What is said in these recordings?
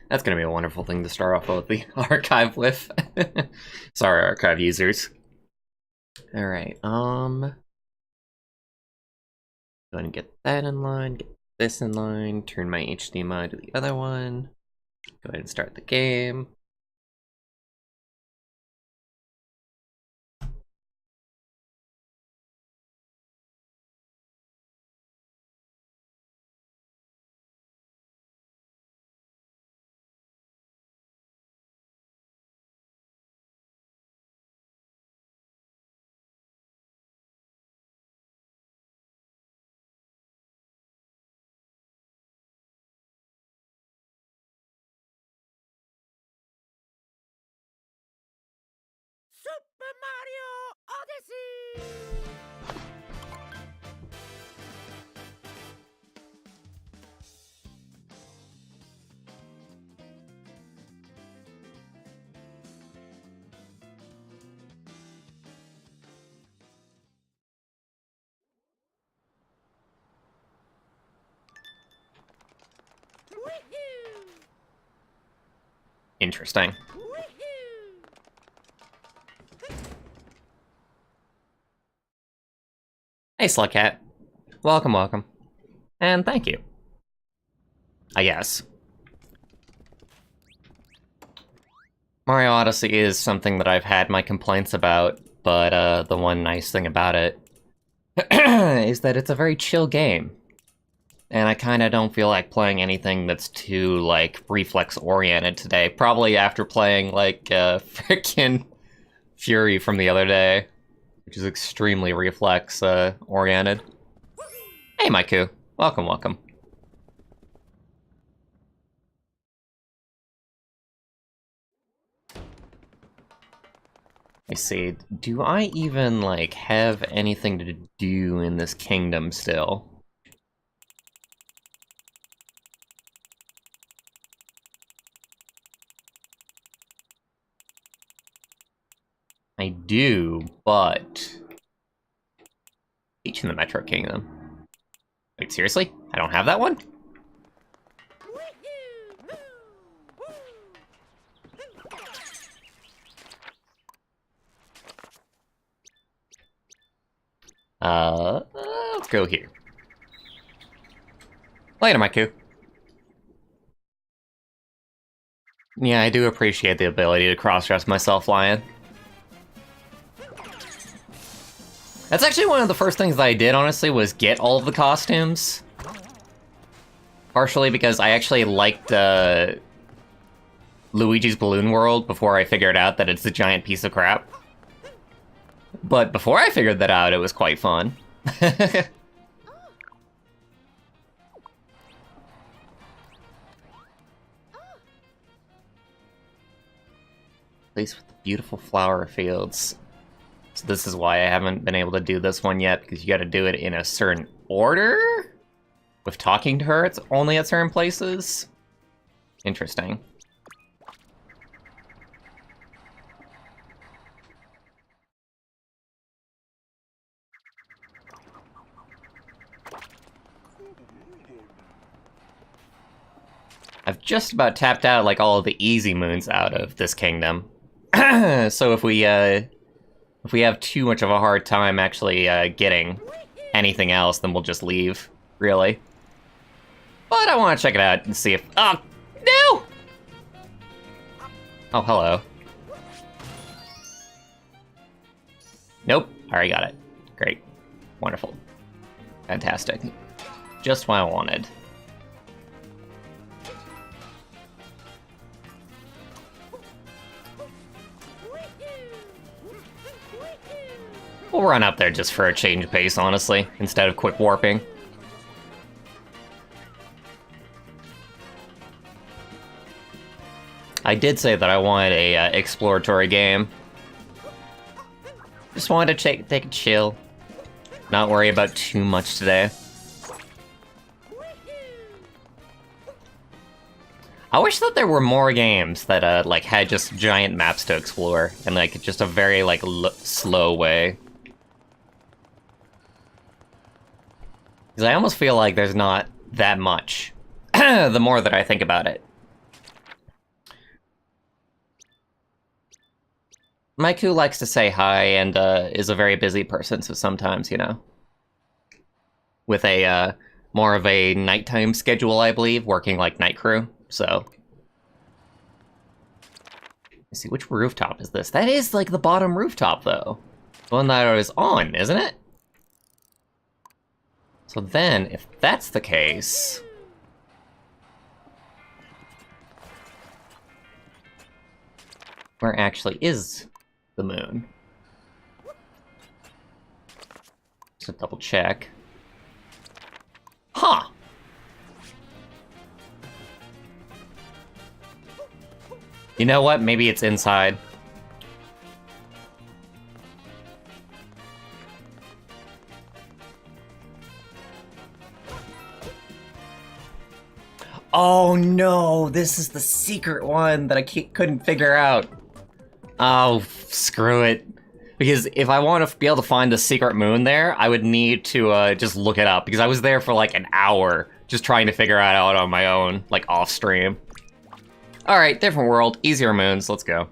That's gonna be a wonderful thing to start off with the archive with. Sorry, archive users. Alright, go ahead and get that in line, get this in line, turn my HDMI to the other one. Go ahead and start the game. Super Mario Odyssey! Interesting. Hey, Slugcat. Welcome, welcome. And thank you. I guess. Mario Odyssey is something that I've had my complaints about, but the one nice thing about it is that it's a very chill game. And I kinda don't feel like playing anything that's too, like, reflex-oriented today. Probably after playing, like, frickin' Fury from the other day, which is extremely reflex-oriented. Hey, Maiku. Welcome, welcome. I see. Do I even, like, have anything to do in this kingdom still? I do, but... Each in the Metro Kingdom. Wait, seriously? I don't have that one? Let's go here. Later, Maiku. Yeah, I do appreciate the ability to cross-dress myself, Lion. That's actually one of the first things that I did, honestly, was get all of the costumes. Partially because I actually liked Luigi's Balloon World before I figured out that it's a giant piece of crap. But before I figured that out, it was quite fun. Place with the beautiful flower fields. So this is why I haven't been able to do this one yet, because you gotta do it in a certain order? With talking to her, it's only at certain places? Interesting. I've just about tapped out, like, all of the easy moons out of this kingdom. So if we have too much of a hard time actually getting anything else, then we'll just leave, really. But I want to check it out and see if... Oh, no! Oh, hello. Nope, I already got it. Great. Wonderful. Fantastic. Just what I wanted. We'll run up there just for a change of pace, honestly, instead of quick warping. I did say that I wanted a exploratory game. Just wanted to take a chill. Not worry about too much today. I wish that there were more games that, like, had just giant maps to explore, and, like, just a very, like, slow way. Because I almost feel like there's not that much, the more that I think about it. Maiku likes to say hi and is a very busy person, so sometimes, you know, with a more of a nighttime schedule, I believe, working like night crew, so. Let's see, which rooftop is this? That is like the bottom rooftop, though. The one that I was on, isn't it? So then, if that's the case... where actually is the moon? Just double check. Huh! You know what? Maybe it's inside. Oh no! This is the secret one that I couldn't figure out. Oh, screw it. Because if I want to be able to find the secret moon there, I would need to just look it up. Because I was there for like an hour just trying to figure it out on my own, like off stream. Alright, different world, easier moons, let's go.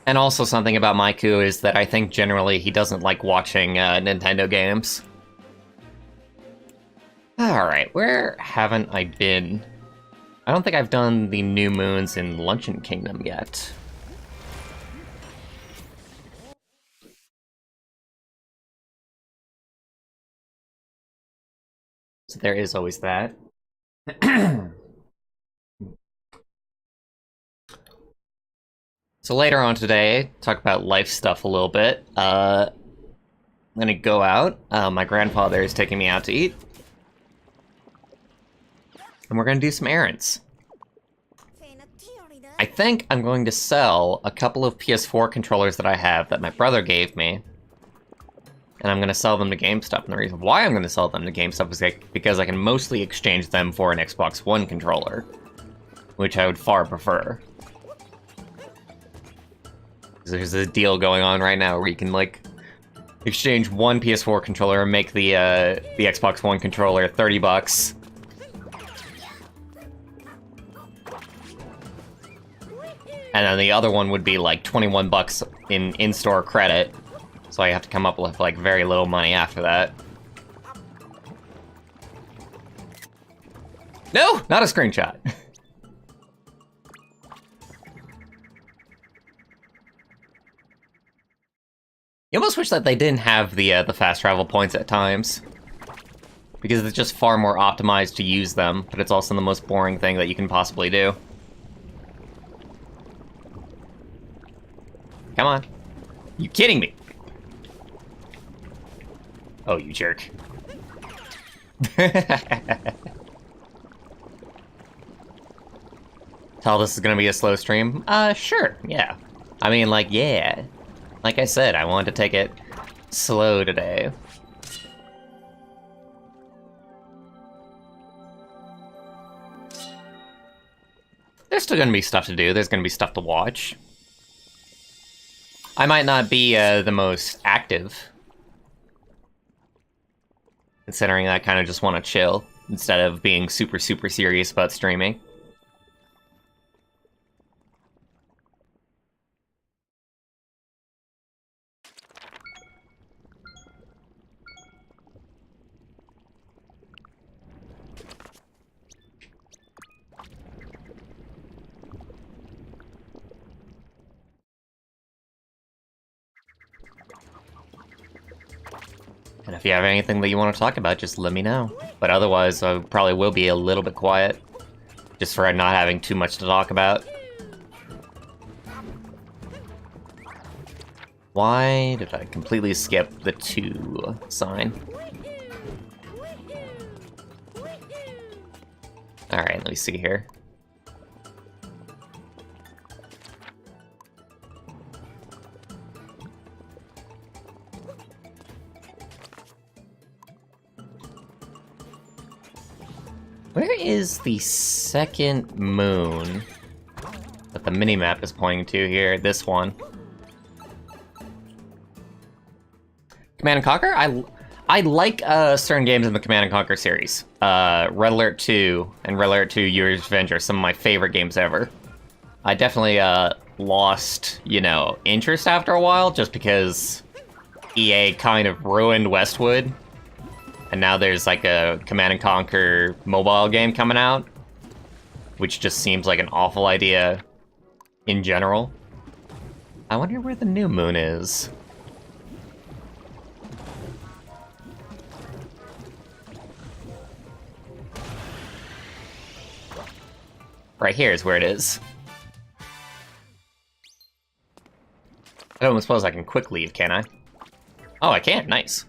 And also something about Maiku is that I think generally he doesn't like watching Nintendo games. Alright, where haven't I been? I don't think I've done the new moons in Luncheon Kingdom yet. So there is always that. So later on today, talk about life stuff a little bit. I'm gonna go out. My grandfather is taking me out to eat. And we're gonna do some errands. I think I'm going to sell a couple of PS4 controllers that I have that my brother gave me. And I'm gonna sell them to GameStop. And the reason why I'm gonna sell them to GameStop is because I can mostly exchange them for an Xbox One controller, which I would far prefer. There's a deal going on right now where you can, like, exchange one PS4 controller and make the Xbox One controller $30. And then the other one would be, like, $21 in-store credit. So I have to come up with, like, very little money after that. No! Not a screenshot! You almost wish that they didn't have the fast travel points at times. Because it's just far more optimized to use them, but it's also the most boring thing that you can possibly do. Come on. You kidding me? Oh, you jerk. Tell this is gonna be a slow stream? Sure, yeah. I mean, like, yeah. Like I said, I wanted to take it slow today. There's still gonna be stuff to do, there's gonna be stuff to watch. I might not be the most active, considering I kind of just want to chill, instead of being super, super serious about streaming. And if you have anything that you want to talk about, just let me know. But otherwise, I probably will be a little bit quiet, just for not having too much to talk about. Why did I completely skip the 2 sign? Alright, let me see here. Where is the second moon that the minimap is pointing to here? This one. Command & Conquer? I like certain games in the Command & Conquer series. Red Alert 2 and Red Alert 2 Yuri's Revenge are some of my favorite games ever. I definitely lost, you know, interest after a while, just because EA kind of ruined Westwood. And now there's like a Command & Conquer mobile game coming out, which just seems like an awful idea in general. I wonder where the new moon is. Right here is where it is. I don't suppose I can quick leave, can I? Oh, I can. Nice.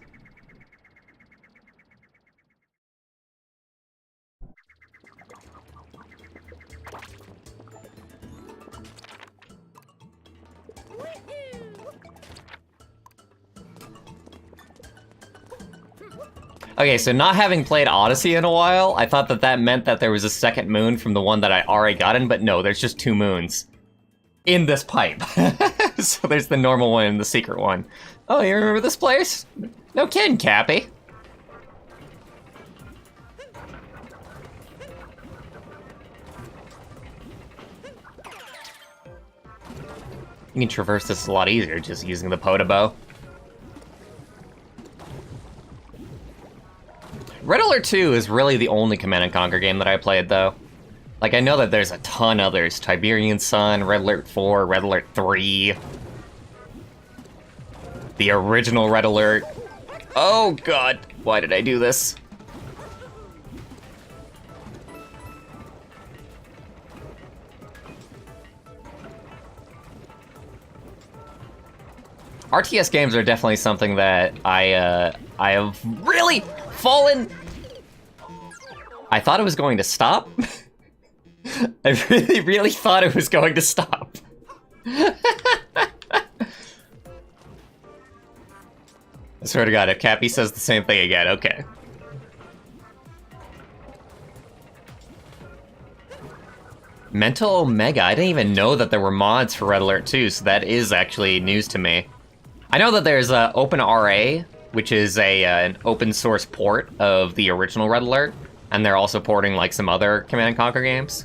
Okay, so not having played Odyssey in a while, I thought that that meant that there was a second moon from the one that I already got in, but no, there's just 2 moons in this pipe. So there's the normal one and the secret one. Oh, you remember this place? No kidding, Cappy. You can traverse this a lot easier just using the Podobo. Red Alert 2 is really the only Command & Conquer game that I played, though. Like, I know that there's a ton others. Tiberian Sun, Red Alert 4, Red Alert 3. The original Red Alert. Oh god, why did I do this? RTS games are definitely something that I have really fallen. I thought it was going to stop. I really thought it was going to stop. I swear to god, if Cappy says the same thing again, okay. Mental Omega, I didn't even know that there were mods for Red Alert 2, so that is actually news to me. I know that there's OpenRA, which is an open source port of the original Red Alert, and they're also porting like some other Command & Conquer games.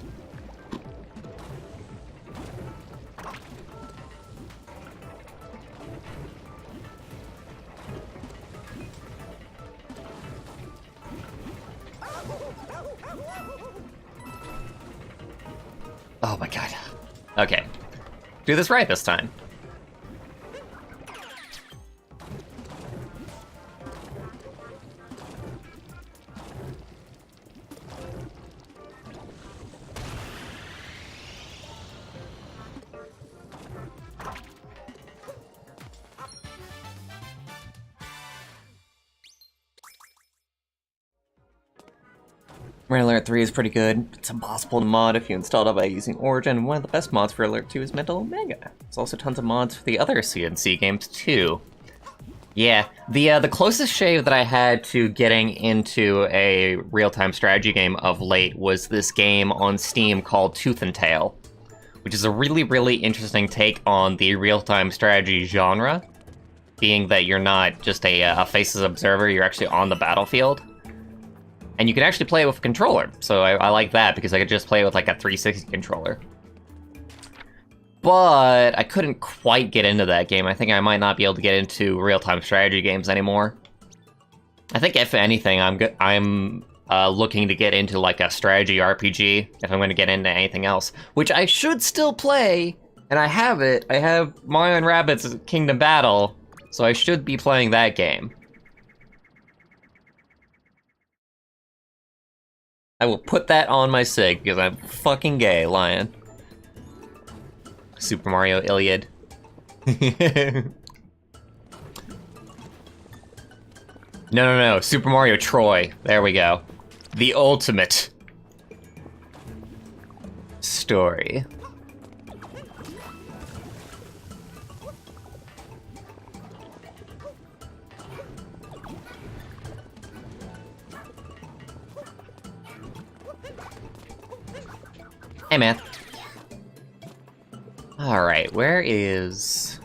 Oh my god. Okay. Do this right this time. Red Alert 3 is pretty good. It's impossible to mod if you installed it by using Origin, and one of the best mods for Alert 2 is Mental Omega. There's also tons of mods for the other CNC games, too. Yeah, the closest shave that I had to getting into a real-time strategy game of late was this game on Steam called Tooth and Tail, which is a really, really interesting take on the real-time strategy genre, being that you're not just a faceless observer, you're actually on the battlefield. And you can actually play it with a controller, so I like that, because I could just play it with like a 360 controller. But I couldn't quite get into that game. I think I might not be able to get into real-time strategy games anymore. I think if anything, I'm looking to get into like a strategy RPG, if I'm going to get into anything else, which I should still play, and I have it. I have Mario and Rabbids Kingdom Battle, so I should be playing that game. I will put that on my SIG, because I'm fucking gay, Lion. Super Mario Iliad. No, Super Mario Troy. There we go. The ultimate story. Hey, man. Alright, where is...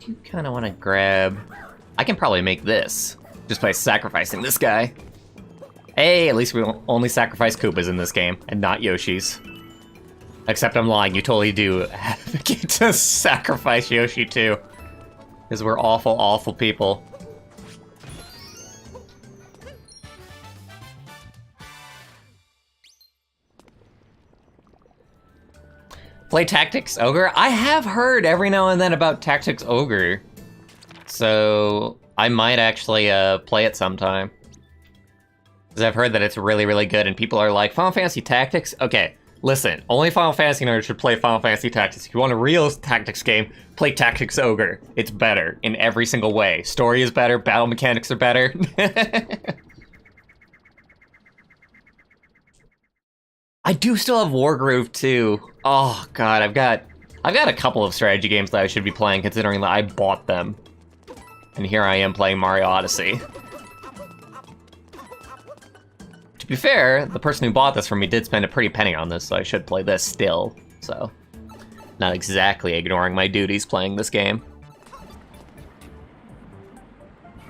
Do you kind of want to grab... I can probably make this, just by sacrificing this guy. Hey, at least we only sacrifice Koopas in this game, and not Yoshis. Except I'm lying, you totally do get to sacrifice Yoshi too. Because we're awful, awful people. Play Tactics Ogre? I have heard every now and then about Tactics Ogre. So I might actually play it sometime. Because I've heard that it's really, really good, and people are like, Final Fantasy Tactics? Okay, listen, only Final Fantasy nerds should play Final Fantasy Tactics. If you want a real tactics game, play Tactics Ogre. It's better in every single way. Story is better, battle mechanics are better. I do still have Wargroove too. Oh god, I've got a couple of strategy games that I should be playing, considering that I bought them. And here I am playing Mario Odyssey. To be fair, the person who bought this for me did spend a pretty penny on this, so I should play this still. So, not exactly ignoring my duties playing this game.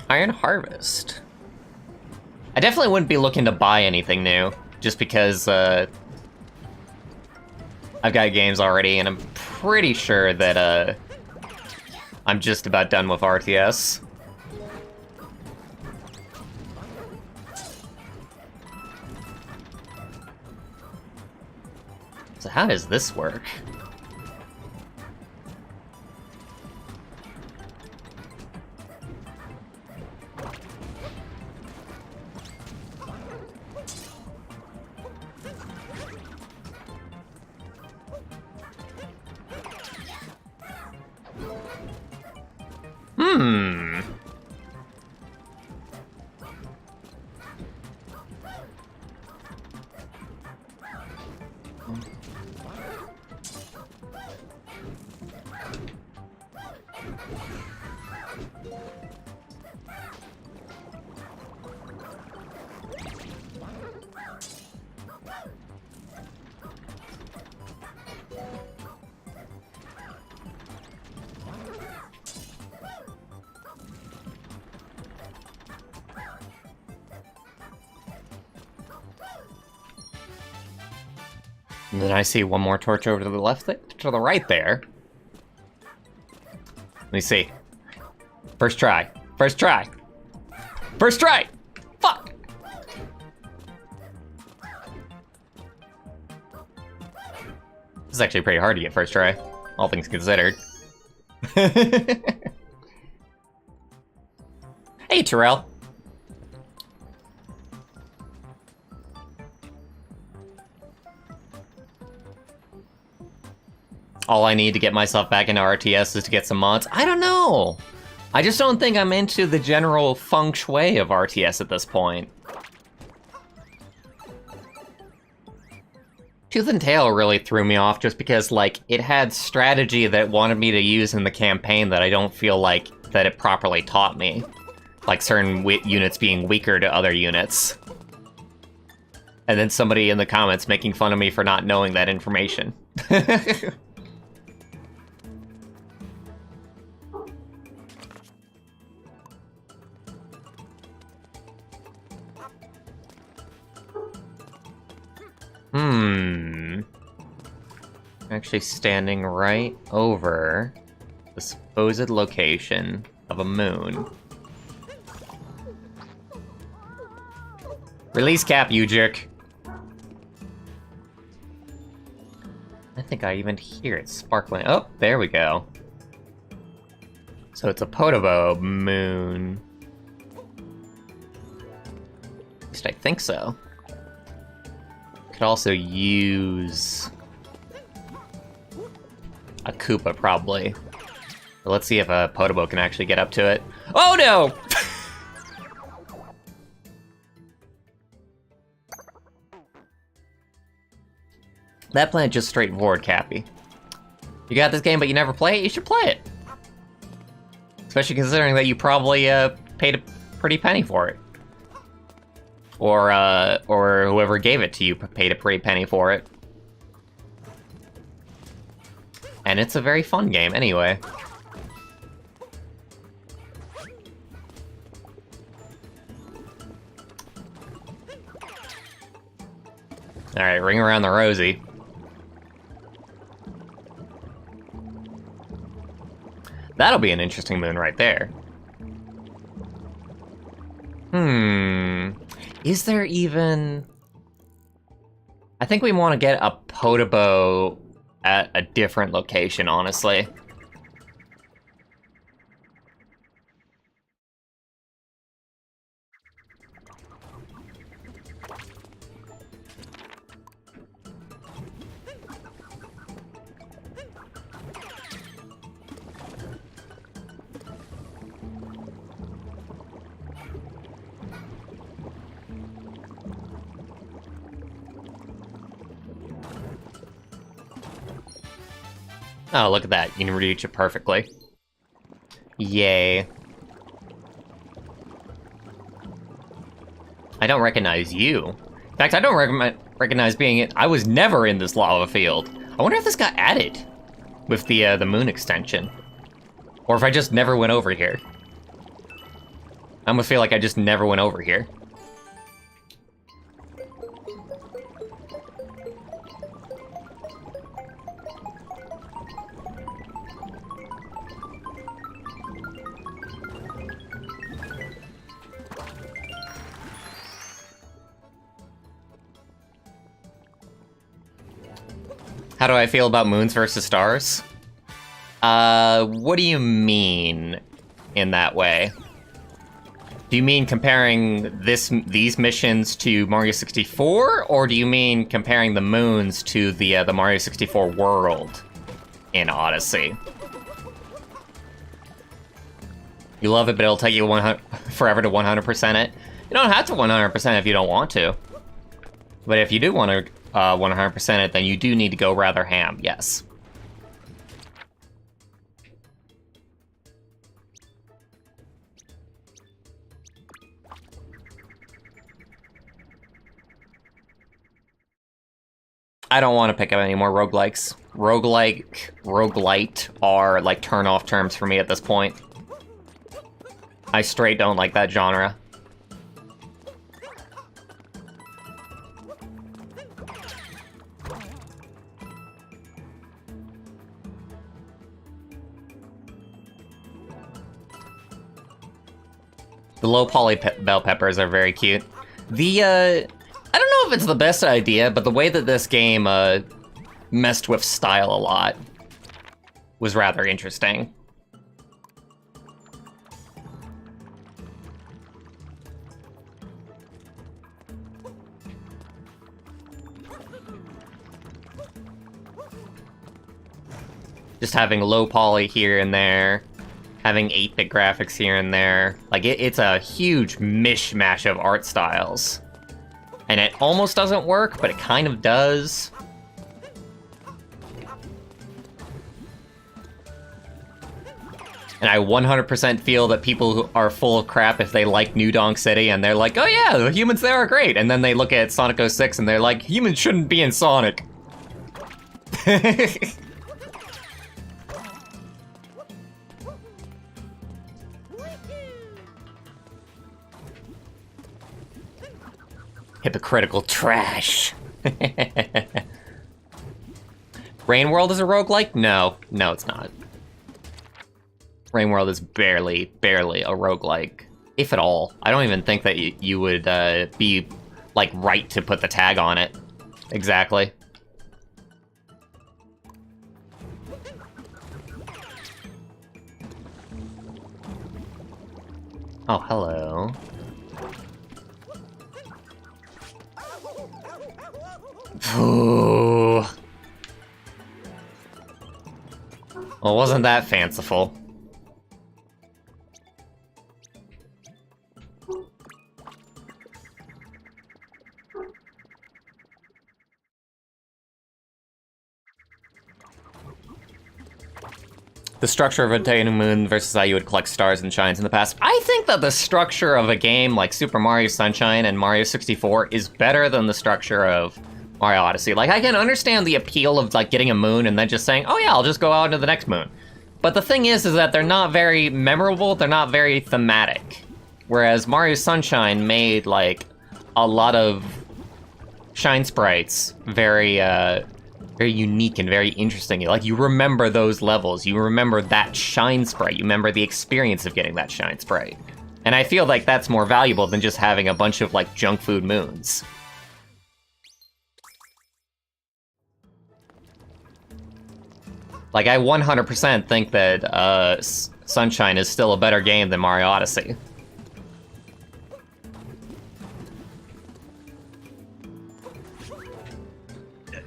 Iron Harvest. I definitely wouldn't be looking to buy anything new, just because I've got games already, and I'm pretty sure that I'm just about done with RTS. So how does this work? And then I see one more torch over to the left, to the right there. Let me see. First try. First try. First try! Fuck! This is actually pretty hard to get first try, all things considered. Hey, Terrell. All I need to get myself back into RTS is to get some mods. I don't know. I just don't think I'm into the general feng shui of RTS at this point. Tooth and Tail really threw me off just because, like, it had strategy that it wanted me to use in the campaign that I don't feel like that it properly taught me. Like certain units being weaker to other units. And then somebody in the comments making fun of me for not knowing that information. Actually standing right over the supposed location of a moon. Release cap, you jerk. I think I even hear it sparkling. Oh, there we go. So it's a Podobo moon. At least I think so. Could also use a Koopa, probably. But let's see if a Podobo can actually get up to it. Oh no! That plant just straightforward, Cappy. You got this game, but you never play it? You should play it. Especially considering that you probably paid a pretty penny for it. Or whoever gave it to you paid a pretty penny for it. And it's a very fun game, anyway. Alright, ring around the rosy. That'll be an interesting moon right there. Is there even... I think we want to get a Podobo at a different location, honestly. Oh, look at that. You can reach it perfectly. Yay. I don't recognize you. In fact, I don't recognize being it. I was never in this lava field. I wonder if this got added with the moon extension. Or if I just never went over here. I almost feel like I just never went over here. How do I feel about moons versus stars? What do you mean in that way? Do you mean comparing these missions to Mario 64, or do you mean comparing the moons to the Mario 64 world in Odyssey? You love it, but it'll take you forever to 100% it. You don't have to 100% if you don't want to. But if you do want to 100% it, then you do need to go rather ham, yes. I don't want to pick up any more roguelikes. Roguelite are like turn-off terms for me at this point. I straight don't like that genre. The low poly bell peppers are very cute. I don't know if it's the best idea, but the way that this game messed with style a lot was rather interesting. Just having low poly here and there, having 8-bit graphics here and there. Like, it's a huge mishmash of art styles. And it almost doesn't work, but it kind of does. And I 100% feel that people who are full of crap if they like New Donk City and they're like, oh yeah, the humans there are great. And then they look at Sonic 06 and they're like, humans shouldn't be in Sonic. Hypocritical trash. Rain World is a roguelike? No, it's not. Rain World is barely a roguelike, if at all. I don't even think that you would be, like, right to put the tag on it. Exactly. Oh, hello. Ooh. Well, wasn't that fanciful? the structure of a day and a moon versus how you would collect stars and shines in the past. I think that the structure of a game like Super Mario Sunshine and Mario 64 is better than the structure of Mario Odyssey. Like, I can understand the appeal of, like, getting a moon and then just saying, oh yeah, I'll just go out into the next moon. But the thing is that they're not very memorable, they're not very thematic. Whereas Mario Sunshine made, like, a lot of shine sprites very, very unique and very interesting. Like, you remember those levels, you remember that shine sprite, you remember the experience of getting that shine sprite. And I feel like that's more valuable than just having a bunch of, like, junk food moons. Like, I 100% think that Sunshine is still a better game than Mario Odyssey.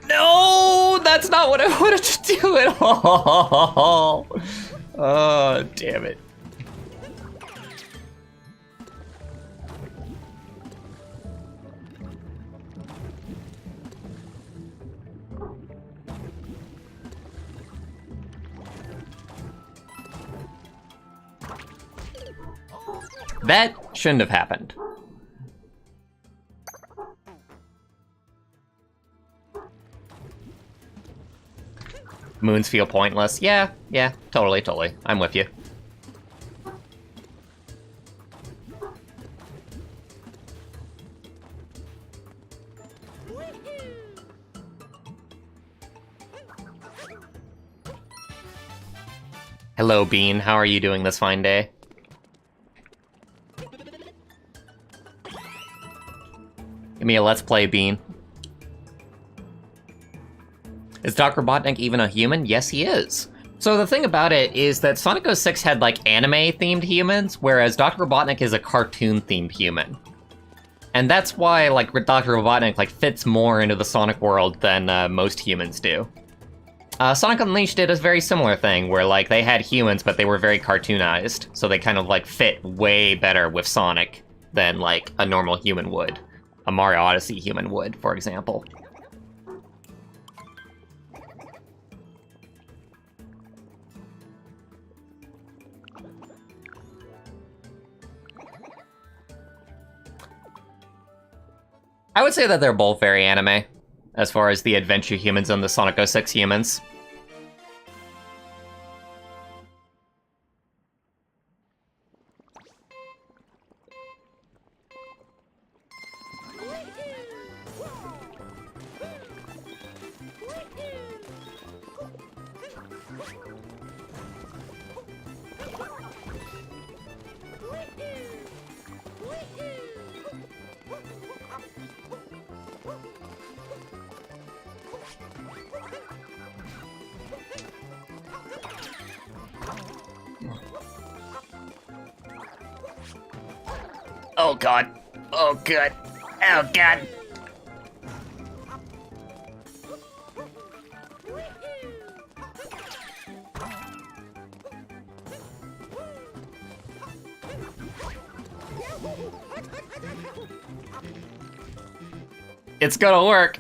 No, that's not what I wanted to do at all. Oh, damn it. That shouldn't have happened. Moons feel pointless. Yeah, totally. I'm with you. Hello, Bean. How are you doing this fine day? Give me a let's play, Bean. Is Dr. Robotnik even a human? Yes, he is. So the thing about it is that Sonic 06 had, like, anime-themed humans, whereas Dr. Robotnik is a cartoon-themed human. And that's why, like, Dr. Robotnik, like, fits more into the Sonic world than most humans do. Sonic Unleashed did a very similar thing, where, like, they had humans, but they were very cartoonized, so they kind of, like, fit way better with Sonic than, like, a normal human would. A Mario Odyssey human would, for example. I would say that they're both very anime, as far as the adventure humans and the Sonic 06 humans. Oh god. Oh god. Oh god. It's gonna work.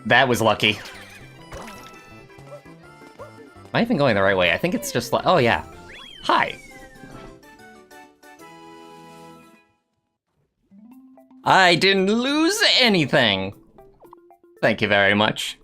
That was lucky. Am I even going the right way? I think it's just like, oh yeah. Hi. I didn't lose anything. Thank you very much.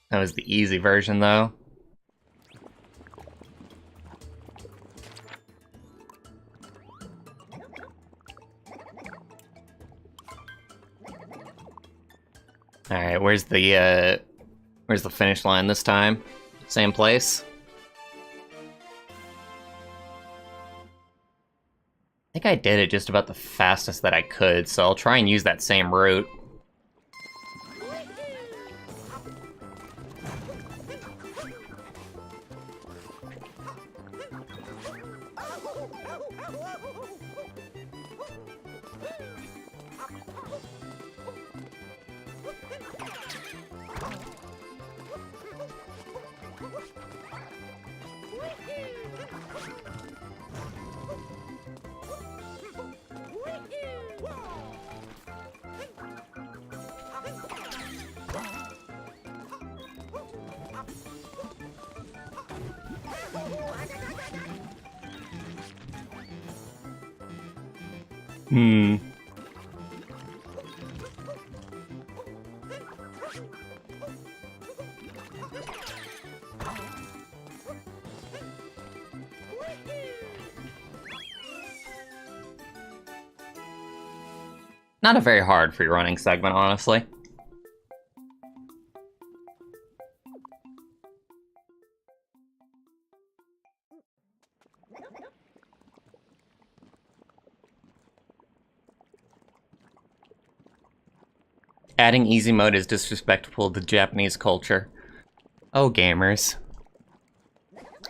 That was the easy version, though. Alright, where's the finish line this time? Same place? I think I did it just about the fastest that I could, so I'll try and use that same route. Hmm. Not a very hard free running segment, honestly. Adding easy mode is disrespectful to Japanese culture. Oh, gamers.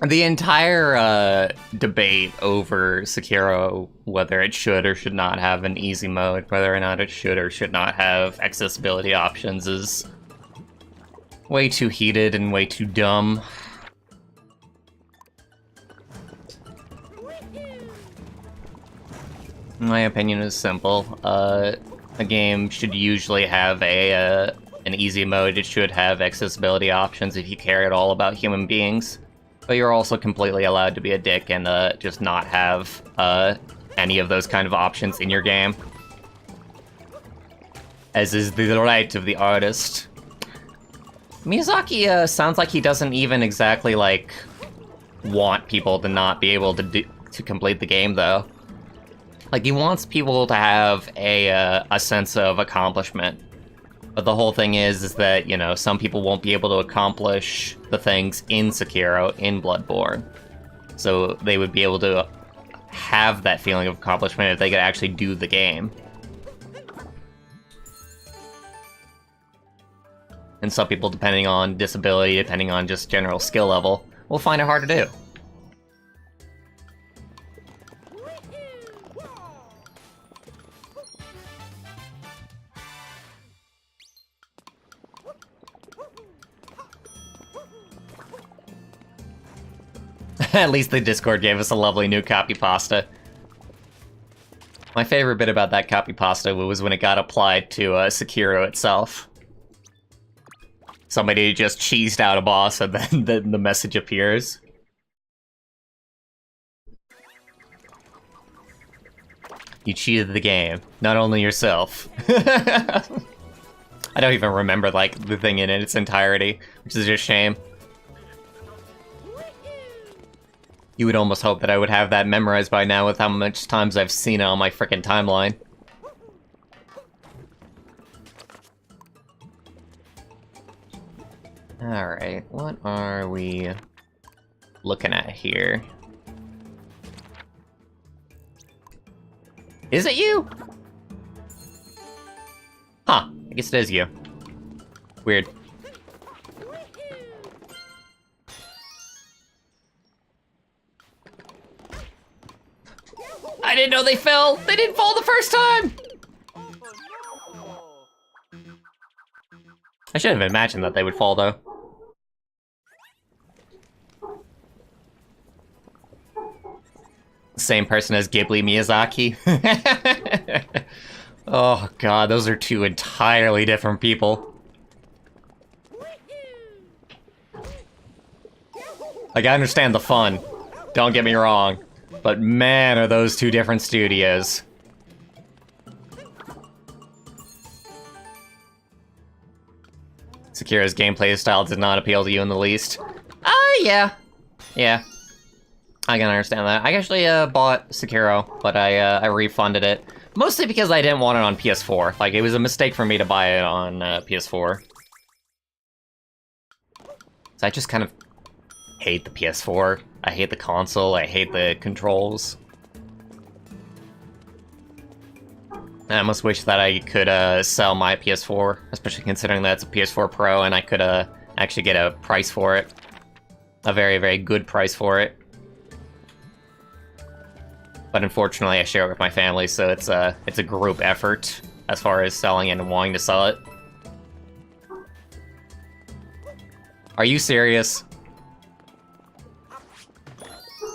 The entire debate over Sekiro, whether it should or should not have an easy mode, whether or not it should or should not have accessibility options, is way too heated and way too dumb. My opinion is simple. A game should usually have an easy mode. It should have accessibility options if you care at all about human beings. But you're also completely allowed to be a dick and just not have any of those kind of options in your game. As is the right of the artist. Miyazaki sounds like he doesn't even exactly, like, want people to not be able to complete the game, though. Like, he wants people to have a sense of accomplishment. But the whole thing is that, you know, some people won't be able to accomplish the things in Sekiro, in Bloodborne. So they would be able to have that feeling of accomplishment if they could actually do the game. And some people, depending on disability, depending on just general skill level, will find it hard to do. At least the Discord gave us a lovely new copy pasta. My favorite bit about that copy pasta was when it got applied to Sekiro itself. Somebody just cheesed out a boss and then the message appears. You cheated the game, not only yourself. I don't even remember, like, the thing in its entirety, which is a shame. You would almost hope that I would have that memorized by now with how much times I've seen it on my frickin' timeline. Alright, what are we looking at here? Is it you? Huh, I guess it is you. Weird. I didn't know they fell! They didn't fall the first time! I should have imagined that they would fall, though. Same person as Ghibli Miyazaki. Oh god, those are two entirely different people. Like, I understand the fun, don't get me wrong, but man, are those two different studios. Sekiro's gameplay style did not appeal to you in the least. Yeah. Yeah. I can understand that. I actually bought Sekiro, but I refunded it. Mostly because I didn't want it on PS4. Like, it was a mistake for me to buy it on PS4. So I just kind of hate the PS4. I hate the console. I hate the controls. I almost wish that I could sell my PS4, especially considering that it's a PS4 Pro and I could actually get a price for it. A very, very good price for it. But unfortunately, I share it with my family, so it's a group effort as far as selling and wanting to sell it. Are you serious?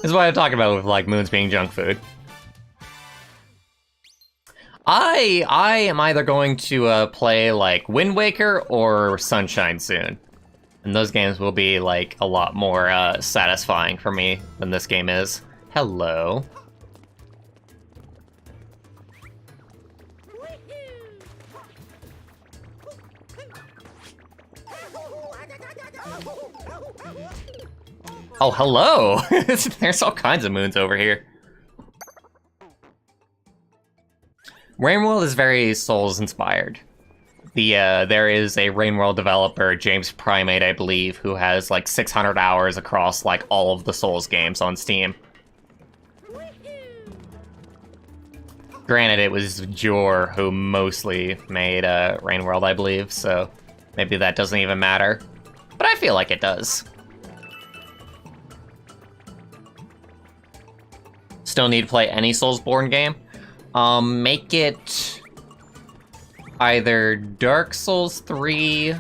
This is what I'm talking about with, like, moons being junk food. I am either going to play, like, Wind Waker or Sunshine soon. And those games will be, like, a lot more satisfying for me than this game is. Hello. Oh, hello! There's all kinds of moons over here. Rainworld is very Souls-inspired. There is a Rainworld developer, James Primate, I believe, who has like 600 hours across like all of the Souls games on Steam. Granted, it was Jor who mostly made Rainworld, I believe, so maybe that doesn't even matter. But I feel like it does. Still need to play any Soulsborne game. Make it either Dark Souls 3.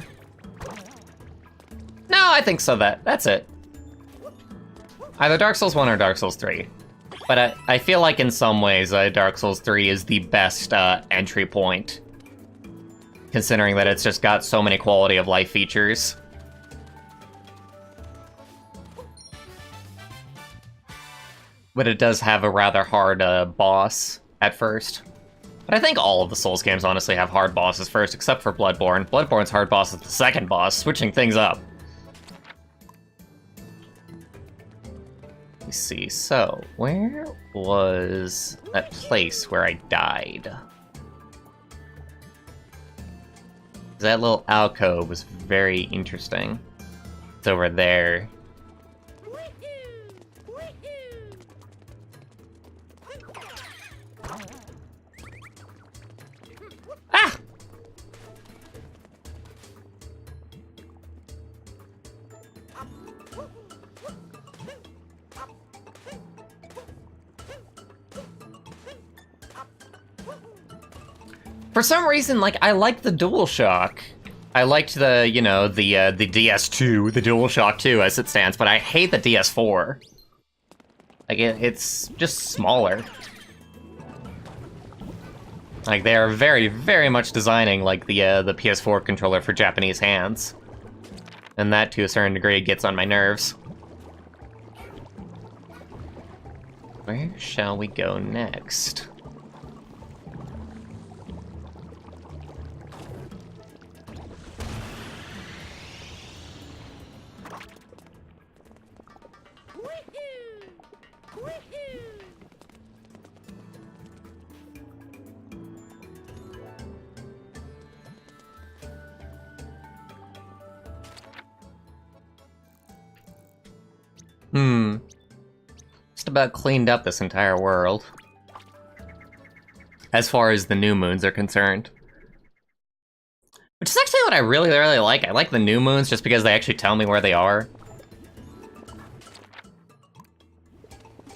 No, I think so. That's it. Either Dark Souls 1 or Dark Souls 3. But I feel like in some ways Dark Souls 3 is the best entry point, considering that it's just got so many quality of life features. But it does have a rather hard boss at first. But I think all of the Souls games honestly have hard bosses first, except for Bloodborne. Bloodborne's hard boss is the second boss, switching things up. Let me see, so, where was that place where I died? That little alcove was very interesting. It's over there. Ah! For some reason, like, I like the DualShock. I liked the, you know, the DS2, the DualShock 2 as it stands, but I hate the DS4. Like, it's just smaller. Like, they are very, very much designing, like, the PS4 controller for Japanese hands. And that, to a certain degree, gets on my nerves. Where shall we go next? Just about cleaned up this entire world. As far as the new moons are concerned. Which is actually what I really, really like. I like the new moons just because they actually tell me where they are.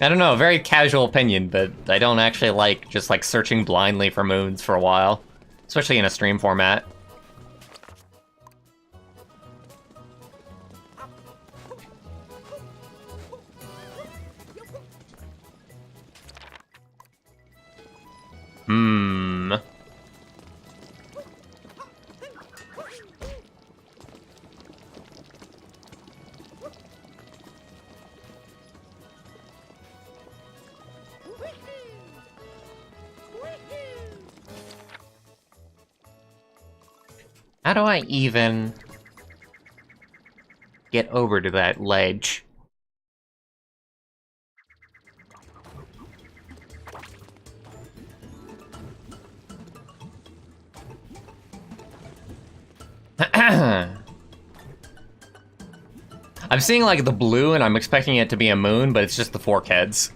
I don't know, very casual opinion, but I don't actually like just like searching blindly for moons for a while. Especially in a stream format. How do I even get over to that ledge? I'm seeing like the blue and I'm expecting it to be a moon, but it's just the fork heads.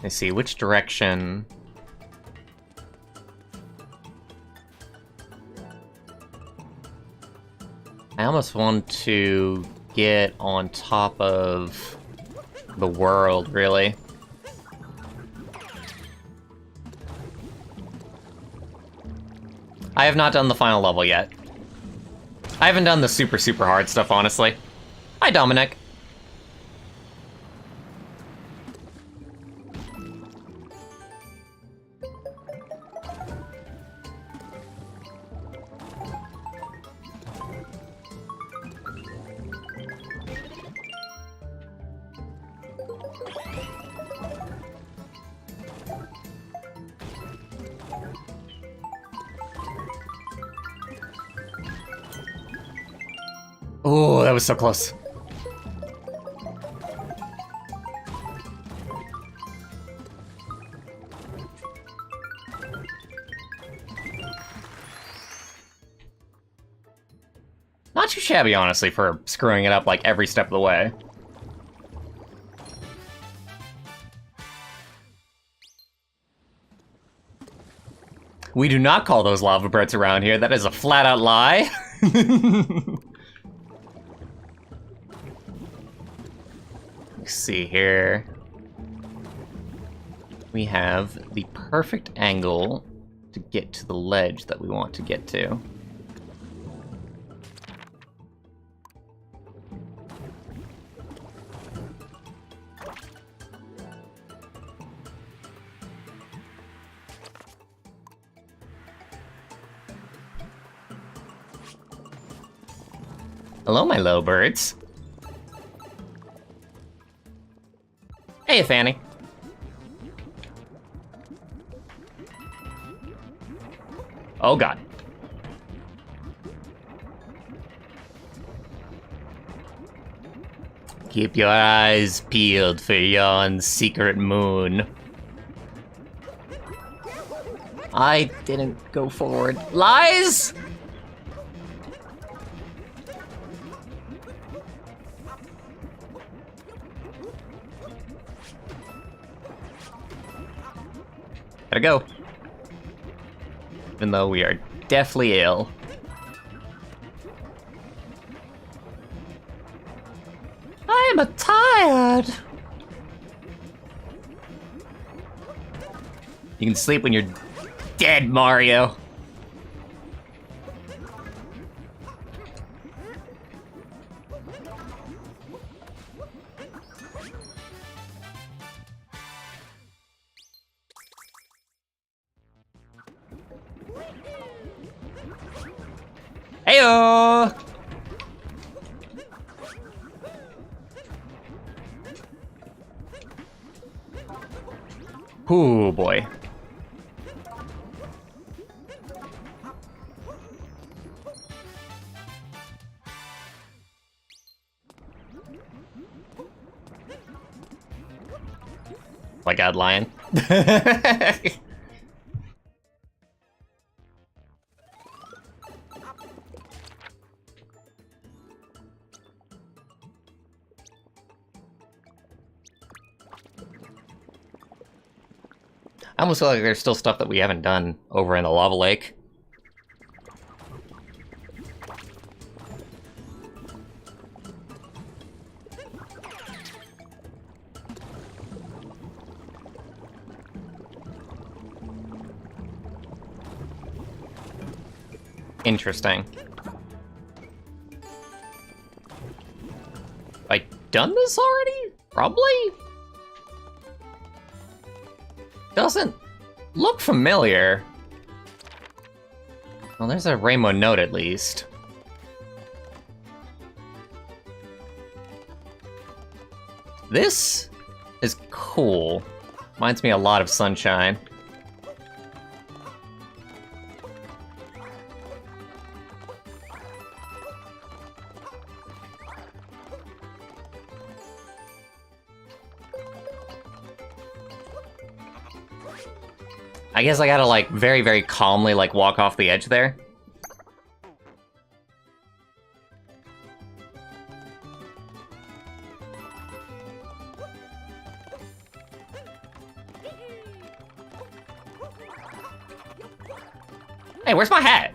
Let's see, which direction? I almost want to get on top of the world, really. I have not done the final level yet. I haven't done the super hard stuff, honestly. Hi, Dominic. Oh, that was so close. Not too shabby, honestly, for screwing it up like every step of the way. We do not call those lava birds around here. That is a flat-out lie. Let's see here. We have the perfect angle to get to the ledge that we want to get to. Hello, my low birds. Hey, Fanny. Oh, God. Keep your eyes peeled for yon secret moon. I didn't go forward. Lies! Gotta go. Even though we are deathly ill. I'm tired. You can sleep when you're dead, Mario. Heyo! Ooh, boy. My God, lion. I almost feel like there's still stuff that we haven't done over in the lava lake. Interesting. Have I done this already? Probably? Doesn't look familiar. Well, there's a rainbow note at least. This is cool. Reminds me a lot of Sunshine. I guess I gotta, like, very, very calmly, like, walk off the edge there. Hey, where's my hat?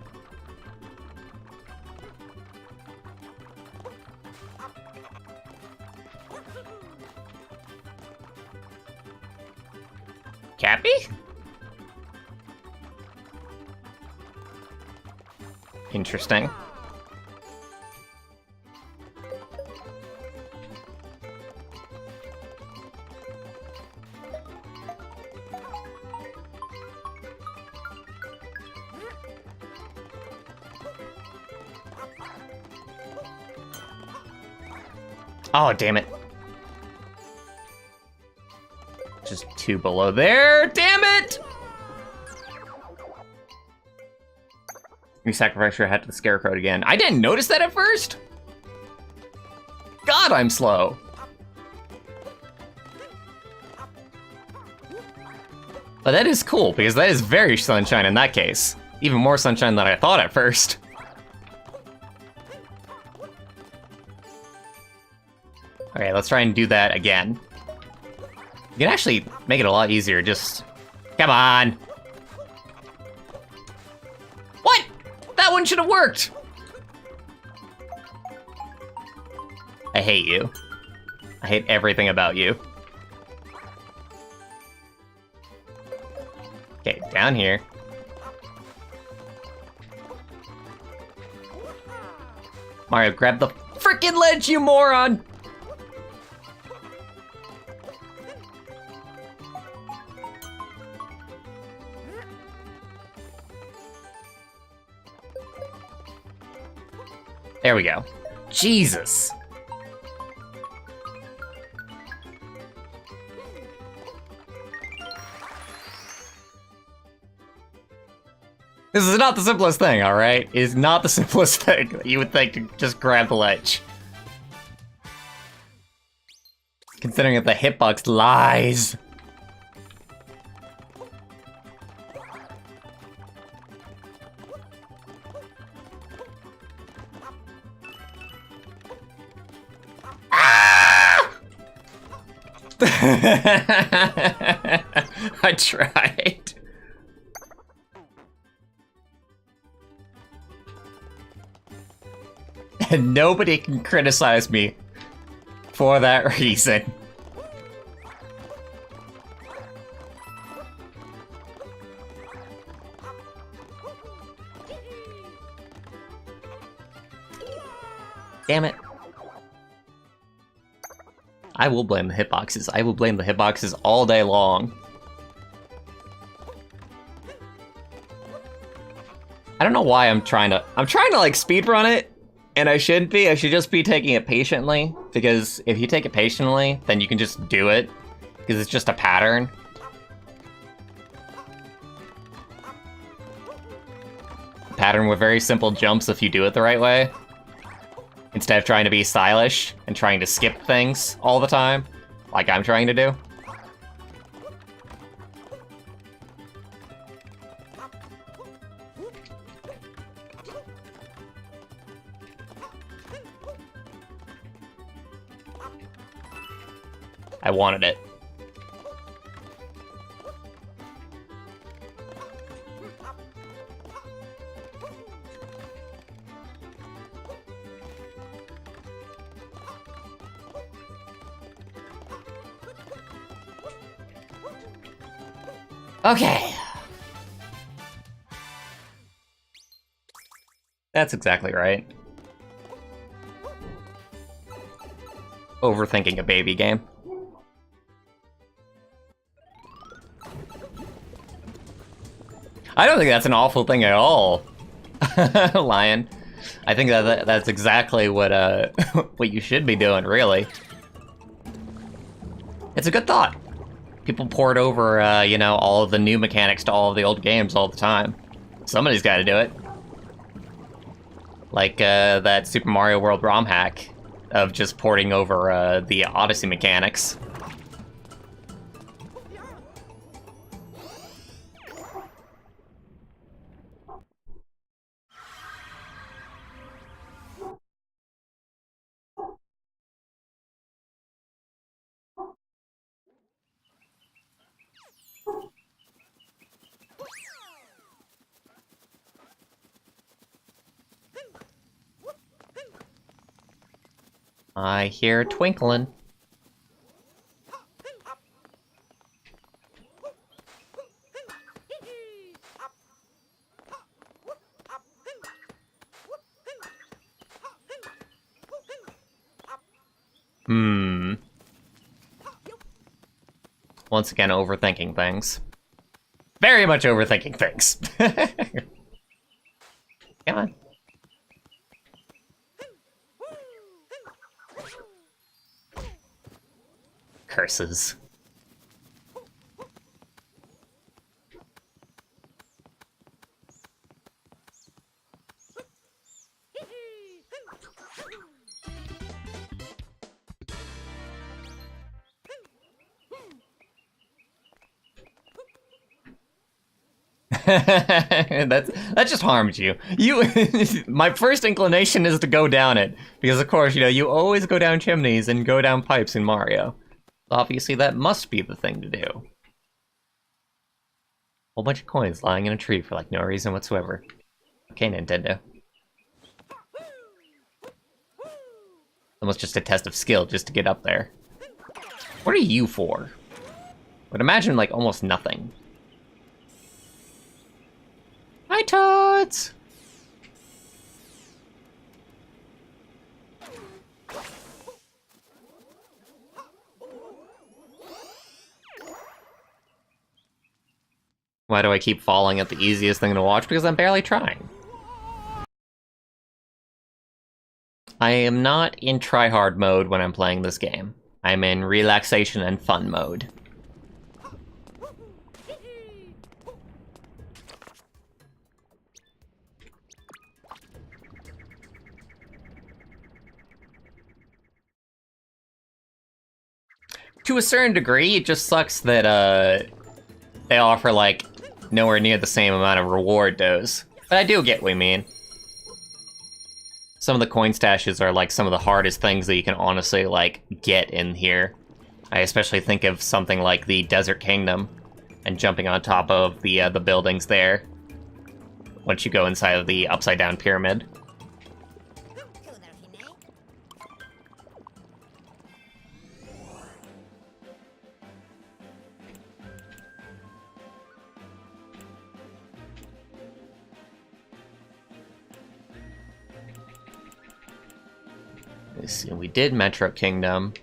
Cappy? Interesting. Oh, damn it. Just 2 below there. Damn it! You sacrifice your head to the scarecrow again. I didn't notice that at first. God, I'm slow. But that is cool, because that is very sunshine in that case. Even more sunshine than I thought at first. Okay, let's try and do that again. You can actually make it a lot easier, just... Come on! What? That one should have worked! I hate you. I hate everything about you. Okay, down here. Mario, grab the frickin' ledge, you moron! There we go. Jesus! This is not the simplest thing, alright? It is not the simplest thing that you would think to just grab the ledge. Considering that the hitbox lies. Ah! I tried. And nobody can criticize me for that reason. Damn it. I will blame the hitboxes. I will blame the hitboxes all day long. I don't know why I'm trying to like speedrun it. And I shouldn't be. I should just be taking it patiently. Because if you take it patiently, then you can just do it. Because it's just a pattern. A pattern with very simple jumps if you do it the right way. Instead of trying to be stylish and trying to skip things all the time. Like I'm trying to do. I wanted it. Okay. That's exactly right. Overthinking a baby game. I don't think that's an awful thing at all, Lion. I think that's exactly what what you should be doing, really. It's a good thought. People poured over, you know, all of the new mechanics to all of the old games all the time. Somebody's got to do it. Like that Super Mario World ROM hack of just porting over the Odyssey mechanics. I hear twinkling. Once again, overthinking things. Very much overthinking things. Come on. Curses. that just harmed you. My first inclination is to go down it because, of course, you always go down chimneys and go down pipes in Mario. Obviously, that must be the thing to do. Whole bunch of coins lying in a tree for like no reason whatsoever. Okay, Nintendo. Almost just a test of skill just to get up there. What are you for? I'd imagine like almost nothing. Hi, Toads! Why do I keep falling at the easiest thing to watch? Because I'm barely trying. I am not in tryhard mode when I'm playing this game. I'm in relaxation and fun mode. To a certain degree, it just sucks that they offer like nowhere near the same amount of reward dose. But I do get what you mean. Some of the coin stashes are like some of the hardest things that you can honestly like get in here. I especially think of something like the Desert Kingdom and jumping on top of the buildings there once you go inside of the upside down pyramid. Let's see, we did Metro Kingdom.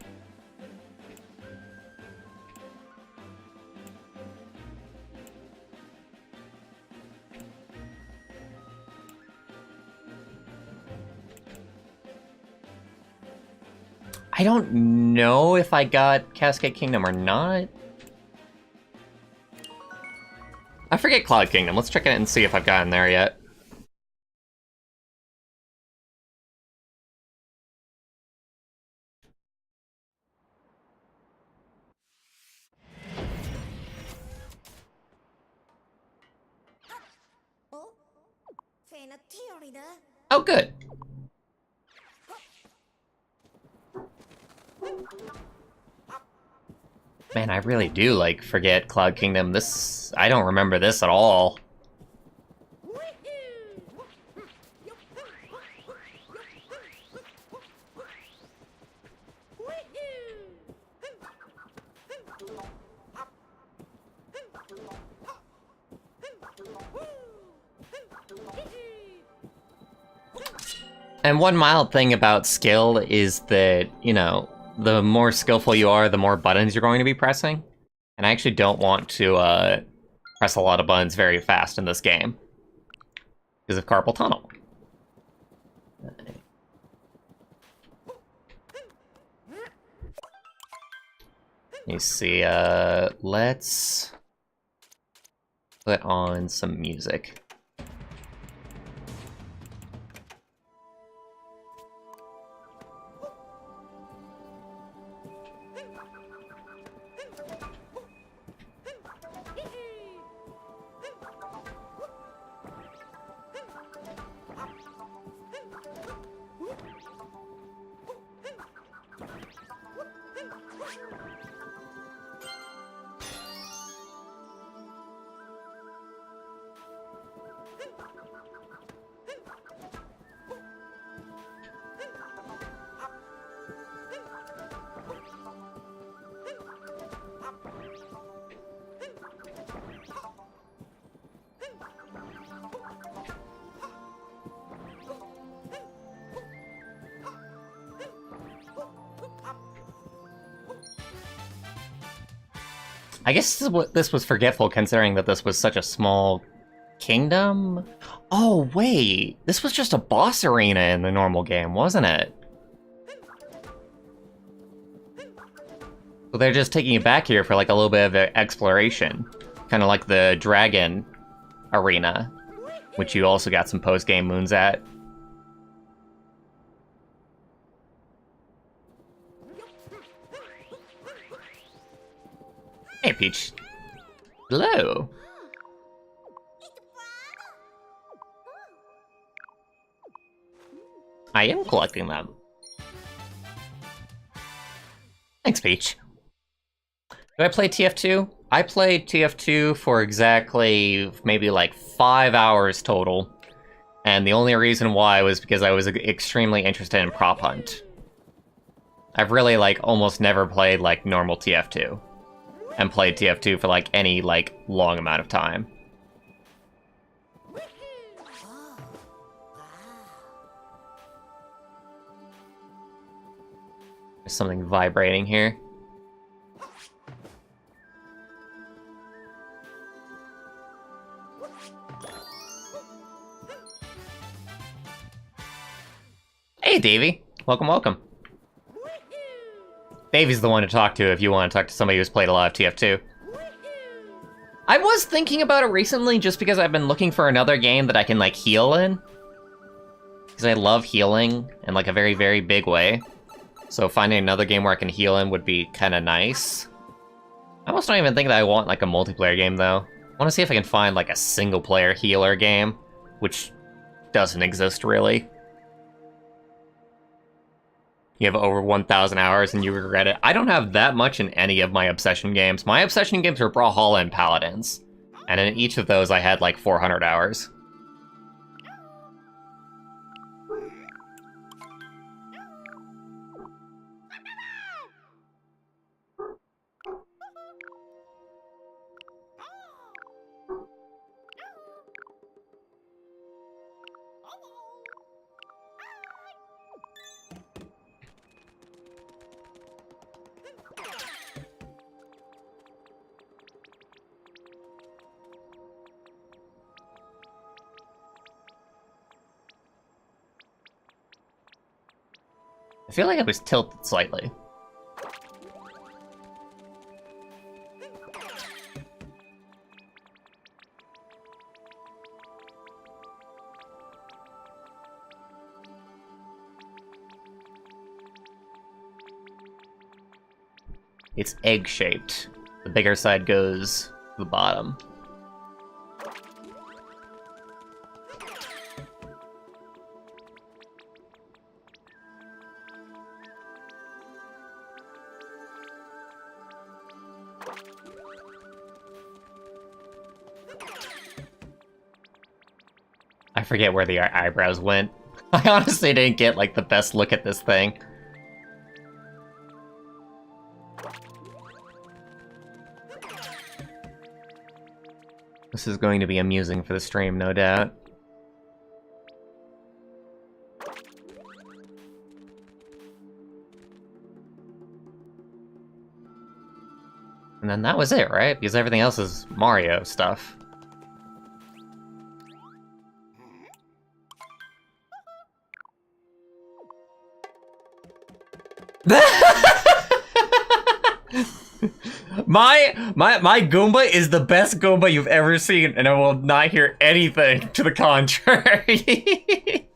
I don't know if I got Cascade Kingdom or not. I forget Cloud Kingdom. Let's check it and see if I've gotten there yet. Oh, good. Man, I really do, like, forget Cloud Kingdom. I don't remember this at all. And one mild thing about skill is that, the more skillful you are, the more buttons you're going to be pressing. And I actually don't want to press a lot of buttons very fast in this game because of Carpal Tunnel. Let me see, let's put on some music. I guess this was forgetful considering that this was such a small kingdom. Oh, wait. This was just a boss arena in the normal game, wasn't it? So they're just taking you back here for like a little bit of exploration. Kind of like the Dragon Arena, which you also got some post-game moons at. Hey, Peach. Hello. I am collecting them. Thanks, Peach. Do I play TF2? I played TF2 for exactly maybe like 5 hours total. And the only reason why was because I was extremely interested in Prop Hunt. I've really like almost never played like normal TF2. And played TF2 for like any like long amount of time. There's something vibrating here. Hey, Davey. Welcome, welcome. Davey's the one to talk to if you want to talk to somebody who's played a lot of TF2. I was thinking about it recently just because I've been looking for another game that I can, like, heal in. Because I love healing in, like, a very, very big way. So finding another game where I can heal in would be kind of nice. I almost don't even think that I want, like, a multiplayer game, though. I want to see if I can find, like, a single-player healer game, which doesn't exist, really. You have over 1,000 hours and you regret it. I don't have that much in any of my Obsession games. My Obsession games were Brawlhalla and Paladins. And in each of those, I had like 400 hours. I feel like it was tilted slightly. It's egg-shaped. The bigger side goes to the bottom. I forget where the eyebrows went. I honestly didn't get, like, the best look at this thing. This is going to be amusing for the stream, no doubt. And then that was it, right? Because everything else is Mario stuff. My Goomba is the best Goomba you've ever seen, and I will not hear anything to the contrary.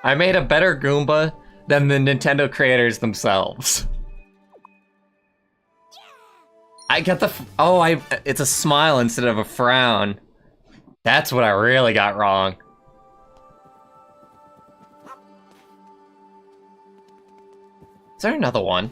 I made a better Goomba than the Nintendo creators themselves. I got the it's a smile instead of a frown. That's what I really got wrong. Is there another one?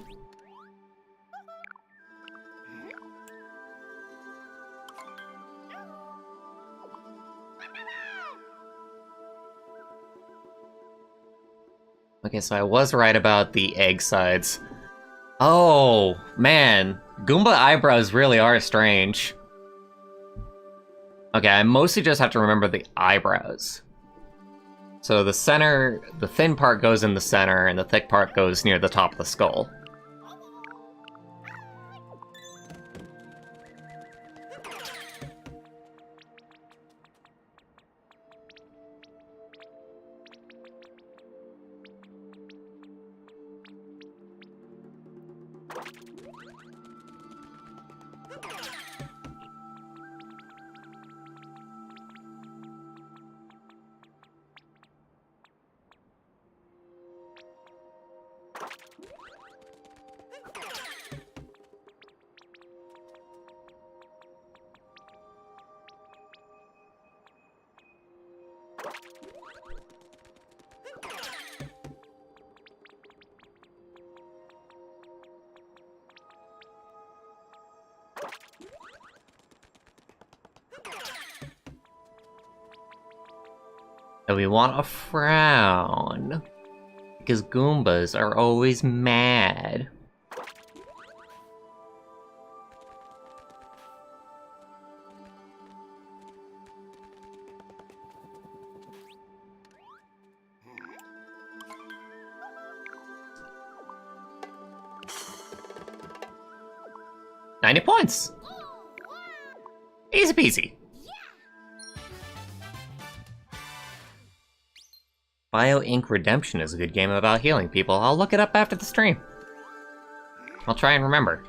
Okay, so I was right about the egg sides. Oh, man. Goomba eyebrows really are strange. Okay, I mostly just have to remember the eyebrows. So the center, the thin part goes in the center, and the thick part goes near the top of the skull. So we want a frown. Because Goombas are always mad. $90. Easy peasy. Bio Ink Redemption is a good game about healing people. I'll look it up after the stream. I'll try and remember.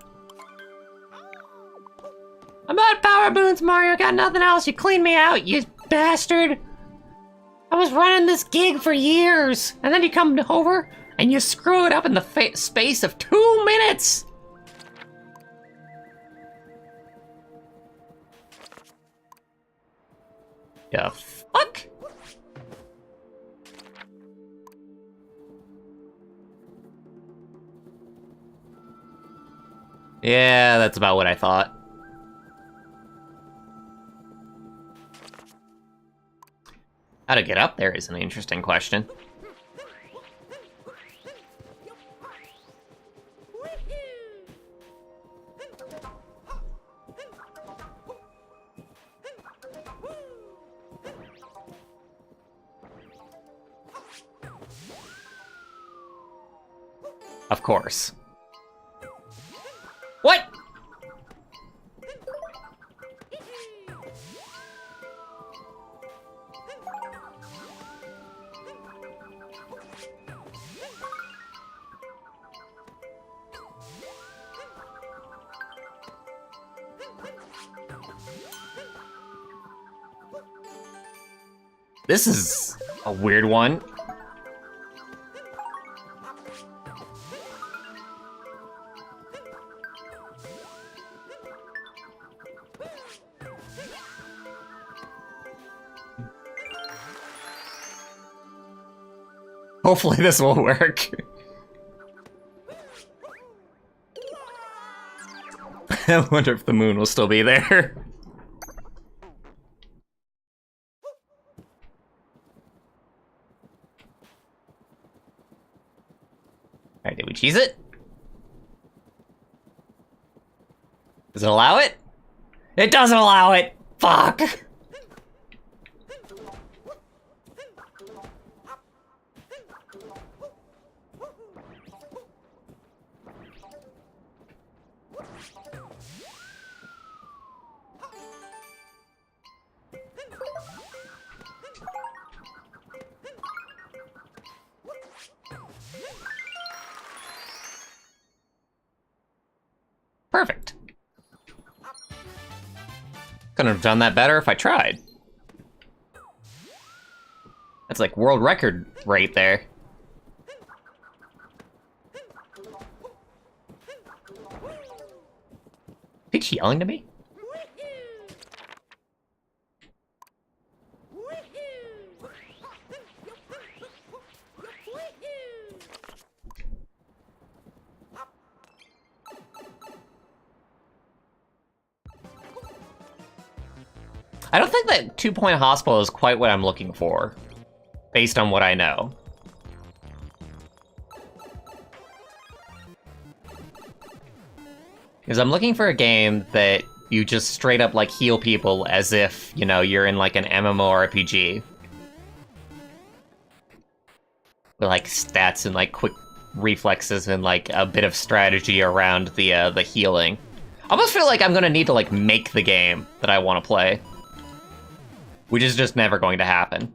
I'm out of power boons, Mario. Got nothing else. You cleaned me out, you bastard. I was running this gig for years, and then you come over and you screw it up in the space of 2 minutes. Yeah, fuck? Yeah, that's about what I thought. How to get up there is an interesting question. Of course. What? This is a weird one. Hopefully this will work. I wonder if the moon will still be there. Alright, did we cheese it? Does it allow it? It doesn't allow it! Fuck! Perfect. Couldn't have done that better if I tried. That's like world record right there. Peach yelling to me? I don't think that 2-point hospital is quite what I'm looking for, based on what I know. Because I'm looking for a game that you just straight up like heal people as if, you know, you're in like an MMORPG. With like stats and like quick reflexes and like a bit of strategy around the healing. I almost feel like I'm gonna need to like make the game that I want to play. Which is just never going to happen.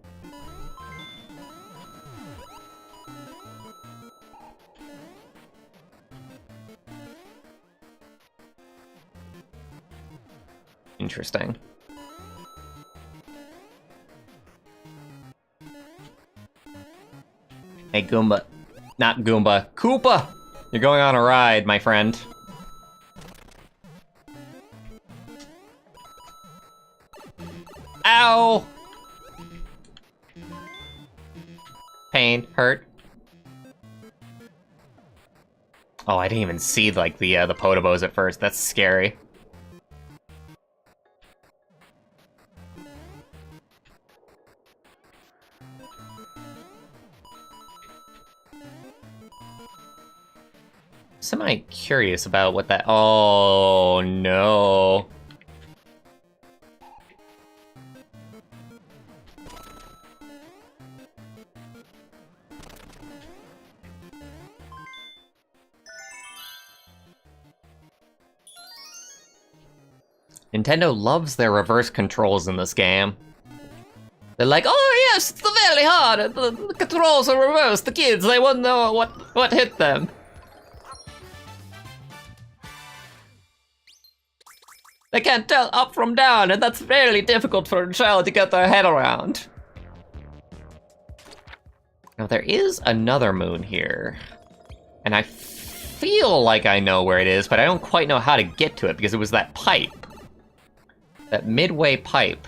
Interesting. Hey, Goomba. Not Goomba. Koopa! You're going on a ride, my friend. Ow! Pain. Hurt. Oh, I didn't even see, like, the Potobos at first. That's scary. Semi-curious about what that... Oh, no. Nintendo loves their reverse controls in this game. They're like, oh yes, it's very hard. The controls are reversed. The kids, they won't know what hit them. They can't tell up from down, and that's really difficult for a child to get their head around. Now there is another moon here, and I feel like I know where it is, but I don't quite know how to get to it because it was that pipe. That midway pipe.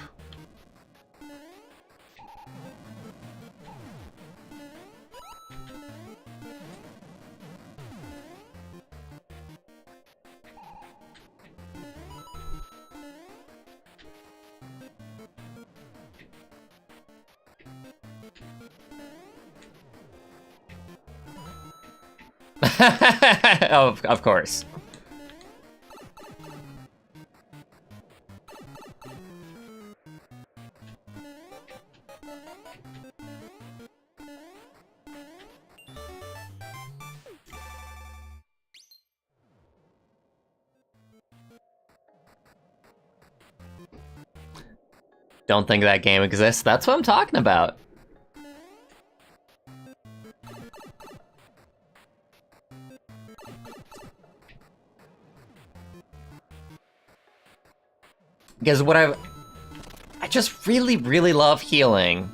Of course. Don't think that game exists. That's what I'm talking about. Because what I just really, really love healing.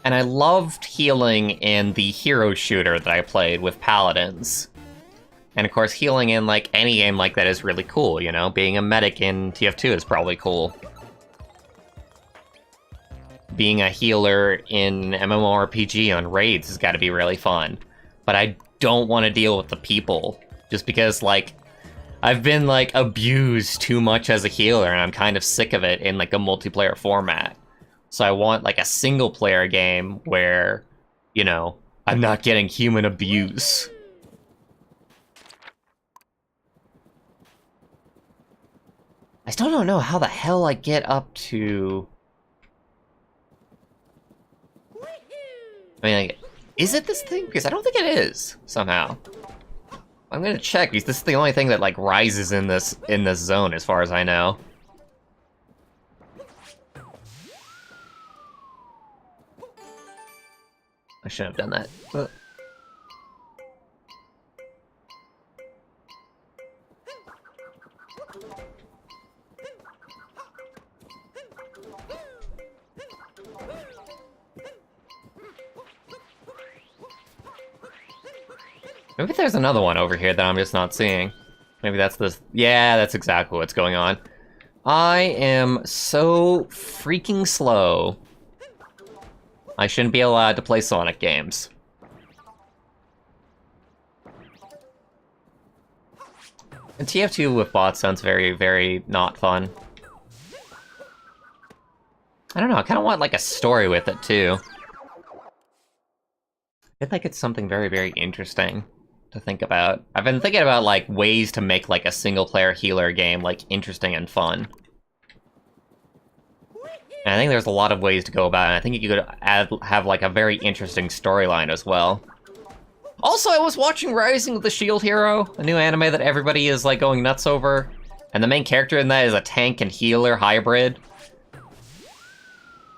And I loved healing in the hero shooter that I played with Paladins. And of course, healing in, like, any game like that is really cool, you know? Being a medic in TF2 is probably cool. Being a healer in MMORPG on raids has got to be really fun. But I don't want to deal with the people. Just because, like, I've been, like, abused too much as a healer, and I'm kind of sick of it in, like, a multiplayer format. So I want, like, a single-player game where, you know, I'm not getting human abuse. I still don't know how the hell I get up to... I mean, like, is it this thing? Because I don't think it is, somehow. I'm gonna check, because this is the only thing that, like, rises in this zone, as far as I know. I shouldn't have done that. Maybe there's another one over here that I'm just not seeing. Maybe that's this. Yeah, that's exactly what's going on. I am so freaking slow. I shouldn't be allowed to play Sonic games. And TF2 with bots sounds very, very not fun. I don't know, I kind of want, like, a story with it, too. I feel like it's something very, very interesting to think about. I've been thinking about, like, ways to make, like, a single-player healer game, like, interesting and fun. And I think there's a lot of ways to go about it. I think you could have, like, a very interesting storyline as well. Also, I was watching Rising of the Shield Hero, a new anime that everybody is, like, going nuts over. And the main character in that is a tank and healer hybrid.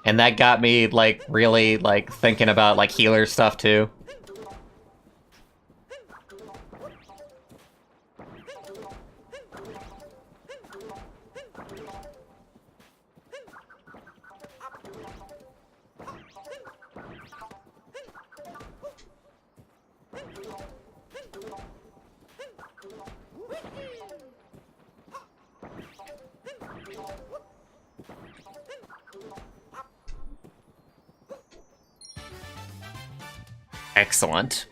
And that got me, like, really, like, thinking about, like, healer stuff, too. Excellent.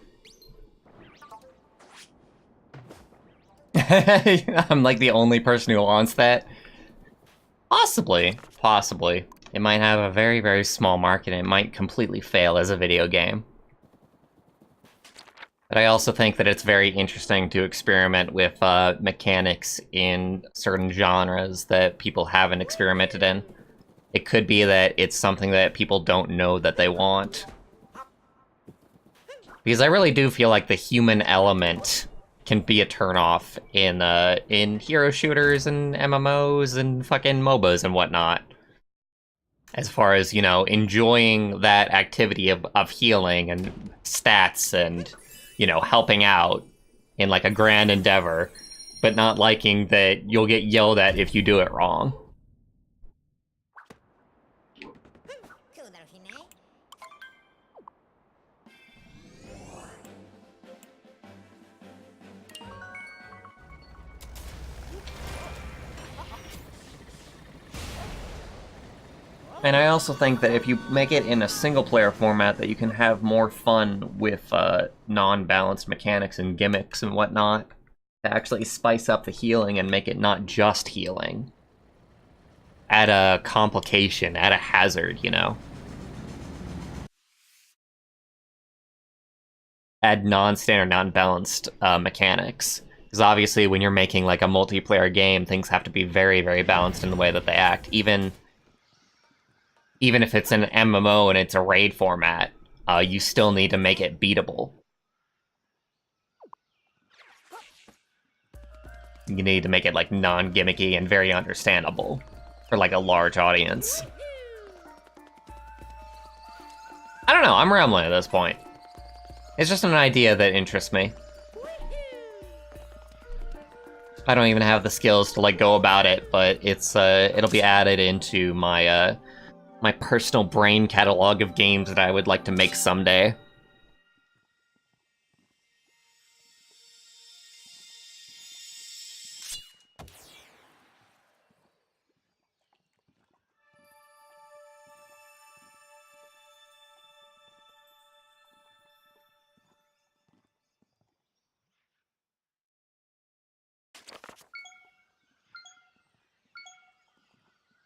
I'm like the only person who wants that. Possibly. Possibly. It might have a very, very small market, and it might completely fail as a video game. But I also think that it's very interesting to experiment with mechanics in certain genres that people haven't experimented in. It could be that it's something that people don't know that they want. Because I really do feel like the human element can be a turnoff in hero shooters and MMOs and fucking MOBAs and whatnot. As far as, you know, enjoying that activity of healing and stats and, you know, helping out in like a grand endeavor, but not liking that you'll get yelled at if you do it wrong. And I also think that if you make it in a single-player format, that you can have more fun with non-balanced mechanics and gimmicks and whatnot to actually spice up the healing and make it not just healing. Add a complication, add a hazard, you know? Add non-standard, non-balanced mechanics. Because obviously when you're making like a multiplayer game, things have to be very, very balanced in the way that they act. Even if it's an MMO and it's a raid format, you still need to make it beatable. You need to make it like non-gimmicky and very understandable for like a large audience. I don't know, I'm rambling at this point. It's just an idea that interests me. I don't even have the skills to like go about it, but it's it'll be added into my my personal brain catalog of games that I would like to make someday.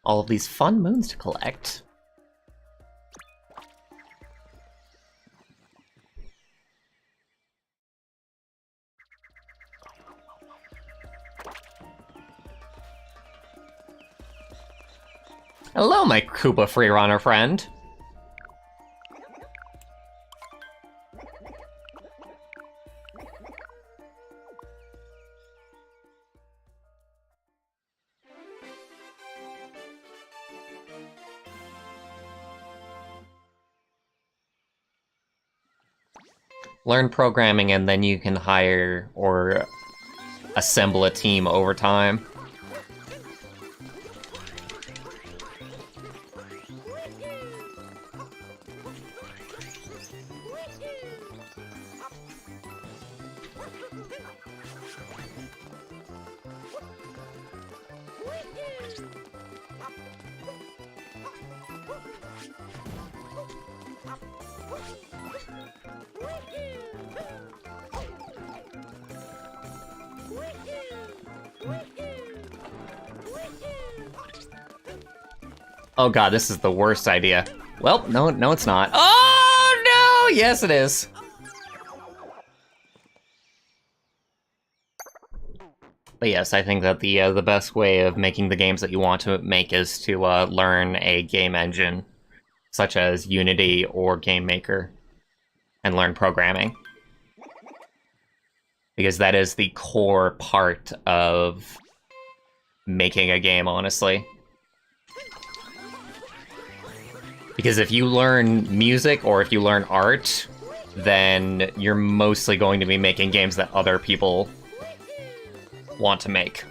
All of these fun moons to collect. Hello, my Koopa Freerunner friend. Learn programming and then you can hire or assemble a team over time. Oh god, this is the worst idea. Well, no, it's not. Oh no! Yes, it is. But yes, I think that the best way of making the games that you want to make is to learn a game engine, such as Unity or Game Maker, and learn programming. Because that is the core part of making a game, honestly. Because if you learn music or if you learn art, then you're mostly going to be making games that other people want to make.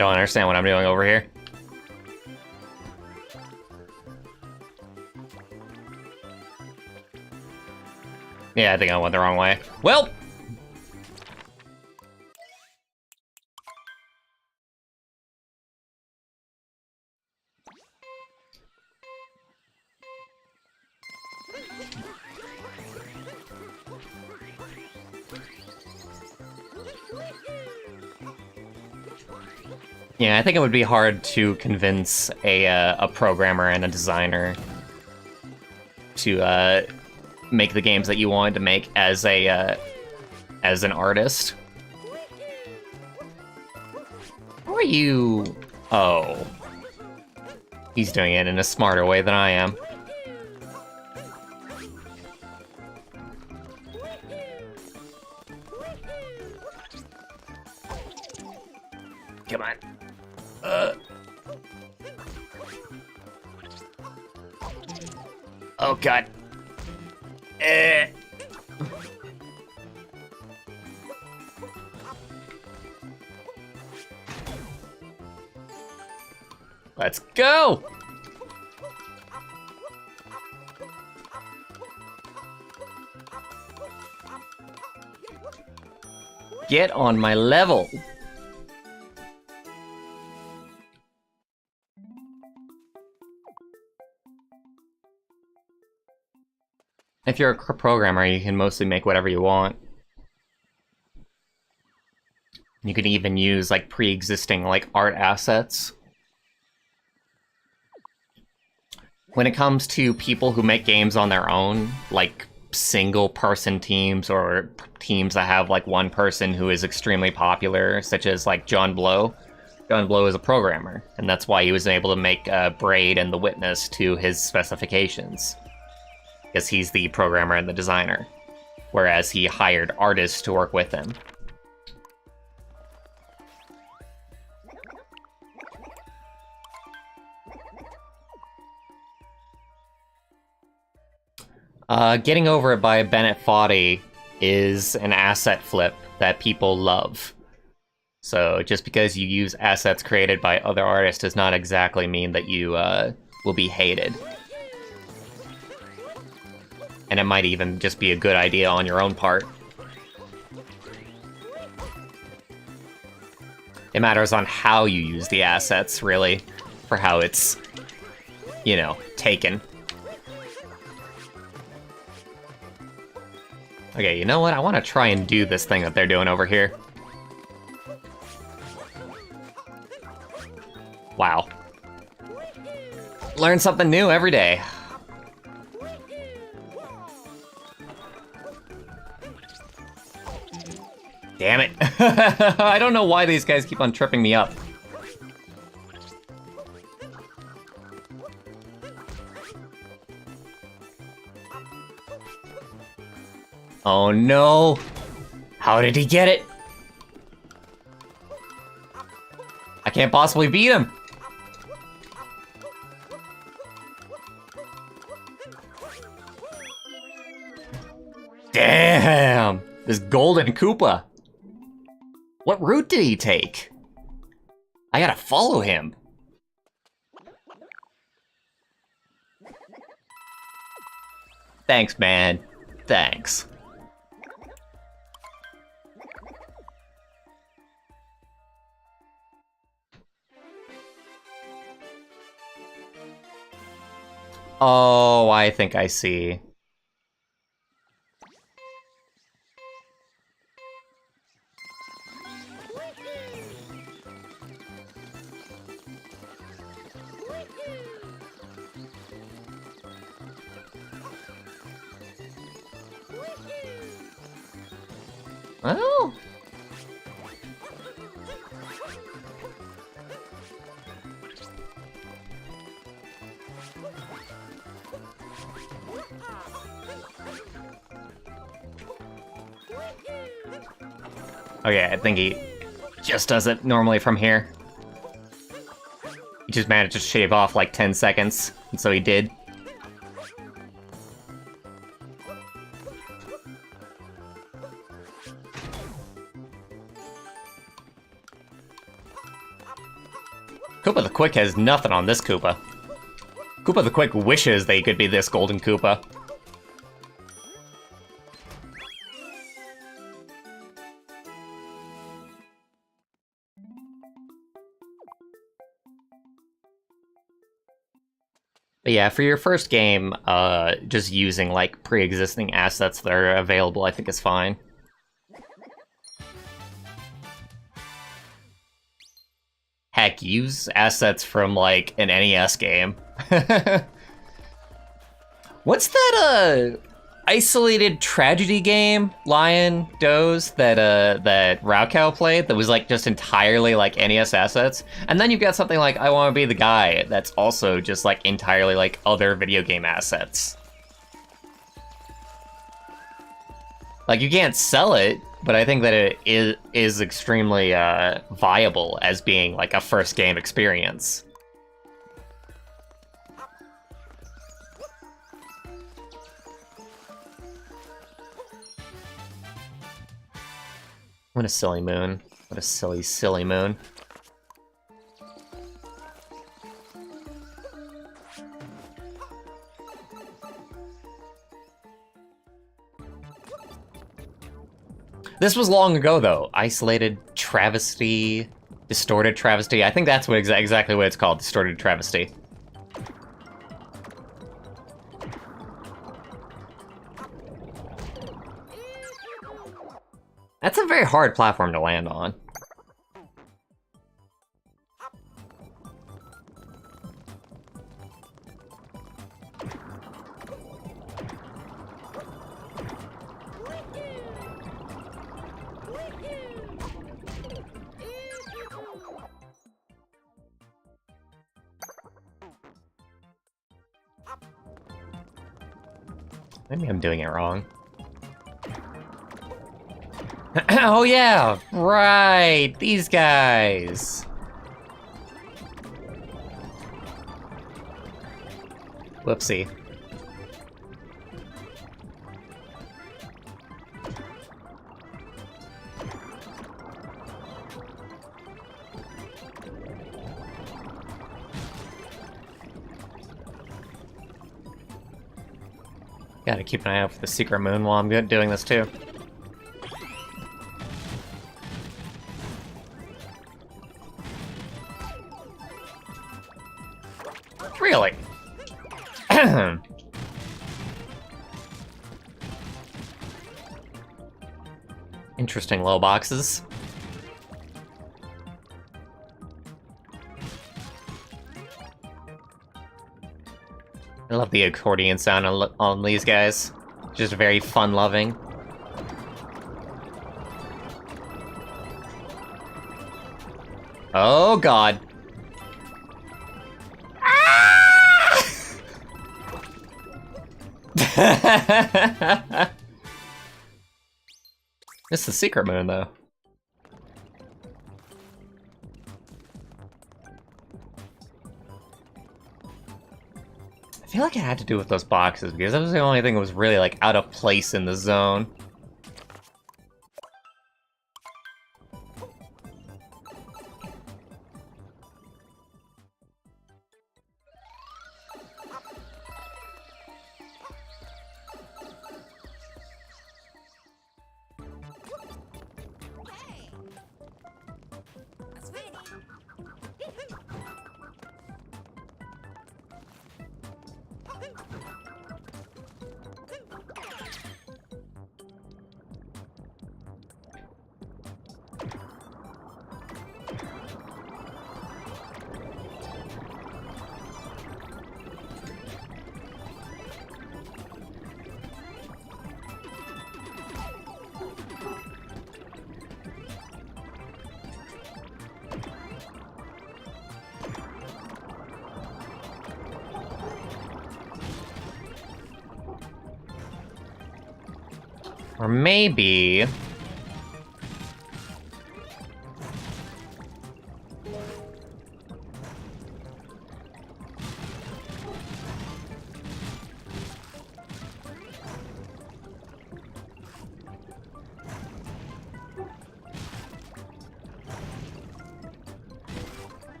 don't understand what I'm doing over here. Yeah, I think I went the wrong way. Well! Yeah, I think it would be hard to convince a programmer and a designer to make the games that you wanted to make as an artist. How are you? Oh, he's doing it in a smarter way than I am. Come on. Oh god. Let's go! Get on my level! If you're a programmer, you can mostly make whatever you want. You can even use, like, pre-existing, like, art assets. When it comes to people who make games on their own, like, single-person teams or teams that have, like, one person who is extremely popular, such as, like, John Blow. John Blow is a programmer, and that's why he was able to make Braid and The Witness to his specifications. Because he's the programmer and the designer, whereas he hired artists to work with him. Getting Over It by Bennett Foddy is an asset flip that people love. So just because you use assets created by other artists does not exactly mean that you will be hated. And it might even just be a good idea on your own part. It matters on how you use the assets, really, for how it's, you know, taken. Okay, you know what? I want to try and do this thing that they're doing over here. Wow. Learn something new every day. Damn it. I don't know why these guys keep on tripping me up. Oh no! How did he get it? I can't possibly beat him! Damn! This golden Koopa! What route did he take? I gotta follow him. Thanks, man. Thanks. Oh, I think I see. Well... Okay, I think he just does it normally from here. He just managed to shave off like 10 seconds, and so he did. the Quick has nothing on this Koopa. Koopa the Quick wishes they could be this Golden Koopa. But yeah, for your first game, just using, like, pre-existing assets that are available, I think is fine. Heck, use assets from, like, an NES game. What's that, isolated tragedy game, Lion, Doze, that Raocow played that was, like, just entirely, like, NES assets? And then you've got something like I Want to Be the Guy that's also just, like, entirely, like, other video game assets. Like, you can't sell it, but I think that it is extremely, viable as being, like, a first game experience. What a silly moon. What a silly, silly moon. This was long ago, though. Isolated Travesty, Distorted Travesty. I think that's what exactly what it's called, Distorted Travesty. That's a very hard platform to land on. Maybe I'm doing it wrong. Oh yeah, right, these guys. Whoopsie. Gotta keep an eye out for the secret moon while I'm doing this too. Really? Interesting low boxes. I love the accordion sound on these guys. Just very fun-loving. Oh god. It's the secret moon, though. I feel like it had to do with those boxes, because that was the only thing that was really, like, out of place in the zone. Or maybe...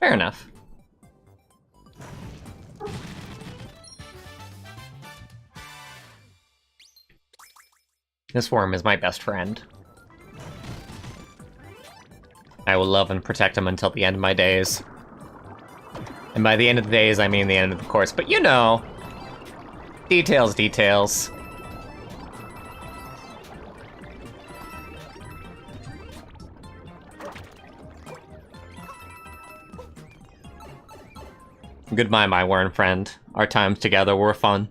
Fair enough. This worm is my best friend. I will love and protect him until the end of my days. And by the end of the days, I mean the end of the course, but you know. Details, details. Goodbye, my worm friend. Our times together were fun.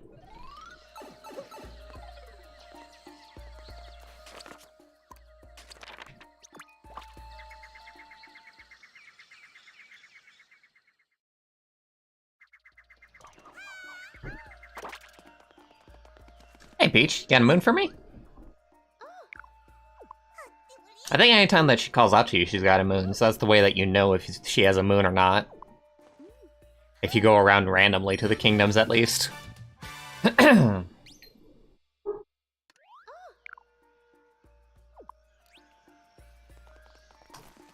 Hey, Peach, you got a moon for me? I think anytime that she calls out to you, she's got a moon, so that's the way that you know if she has a moon or not. If you go around randomly to the kingdoms, at least.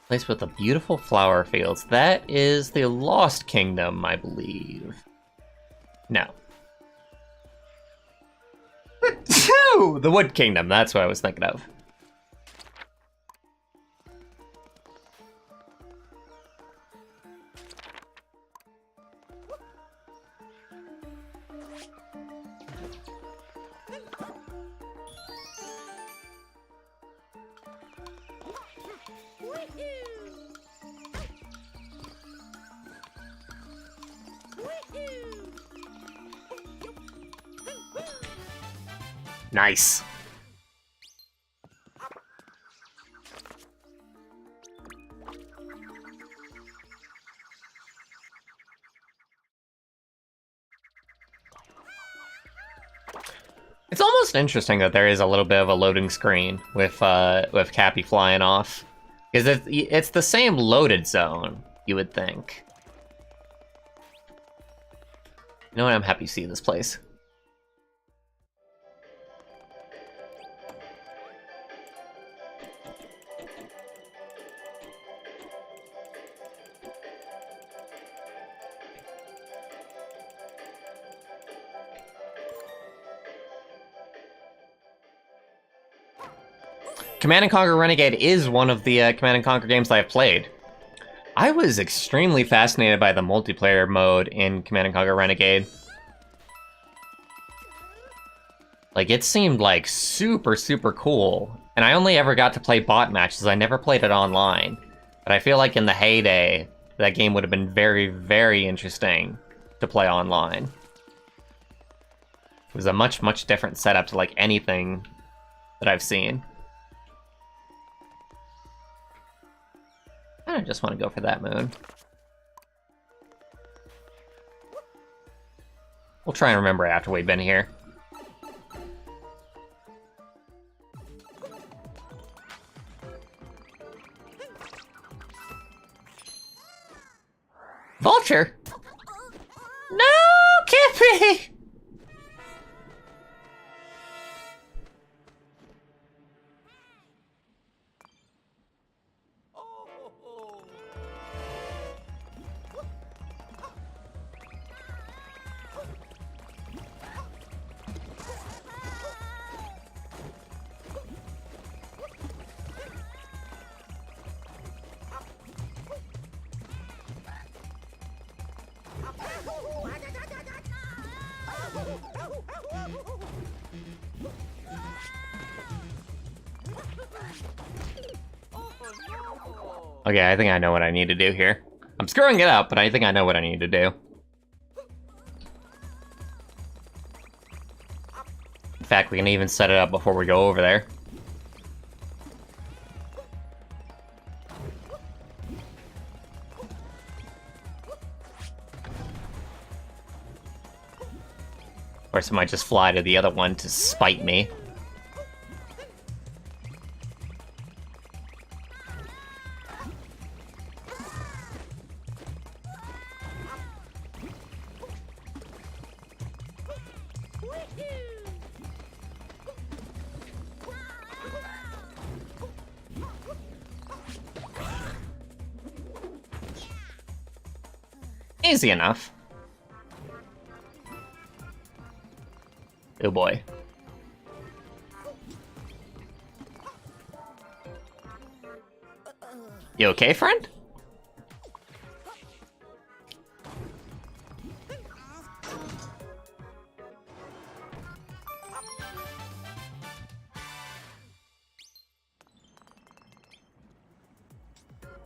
Place with the beautiful flower fields. That is the Lost Kingdom, I believe. No. The Wood Kingdom, that's what I was thinking of. Nice. It's almost interesting that there is a little bit of a loading screen with Cappy flying off, because it's the same loaded zone, you would think. You know what? I'm happy to see this place. Command & Conquer Renegade is one of the Command & Conquer games that I've played. I was extremely fascinated by the multiplayer mode in Command & Conquer Renegade. Like, it seemed like super, super cool. And I only ever got to play bot matches, I never played it online. But I feel like in the heyday, that game would have been very, very interesting to play online. It was a much, much different setup to, like, anything that I've seen. I just want to go for that moon. We'll try and remember after we've been here. Vulture! No, Kippy! Okay, I think I know what I need to do here. I'm screwing it up, but I think I know what I need to do. In fact, we can even set it up before we go over there. Of course, I might just fly to the other one to spite me. Easy enough. Oh boy. You okay, friend?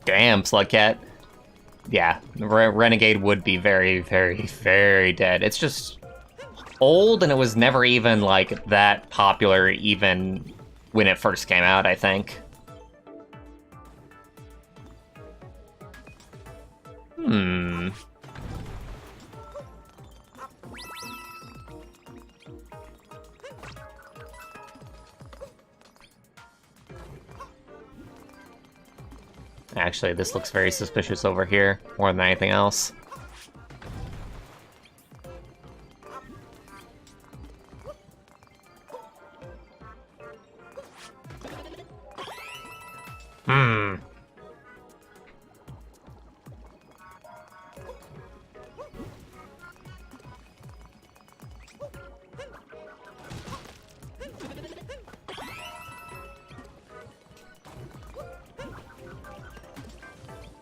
Damn, Slugcat. Yeah, Renegade would be very, very, very dead. It's just old, and it was never even, like, that popular even when it first came out, I think. Actually, this looks very suspicious over here, more than anything else.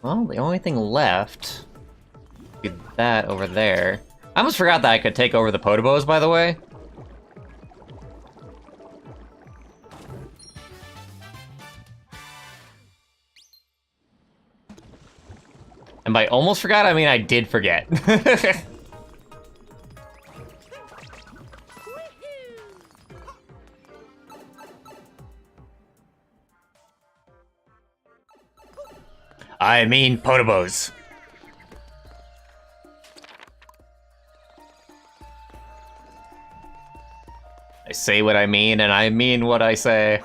Well, the only thing left is that over there. I almost forgot that I could take over the Potobos, by the way. And by almost forgot, I mean I did forget. I mean Potobos. I say what I mean, and I mean what I say.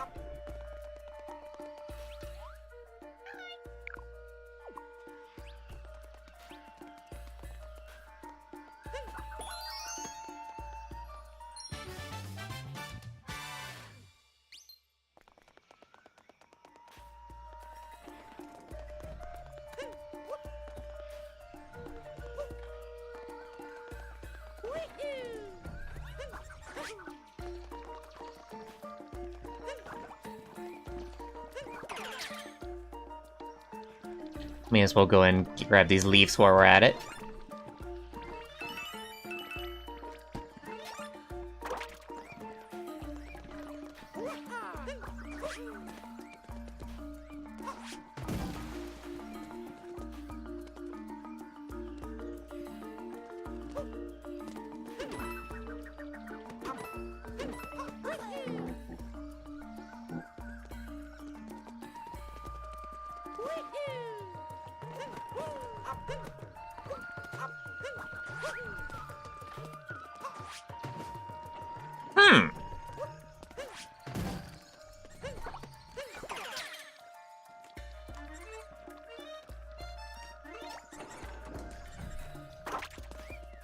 May as well go and grab these leaves while we're at it.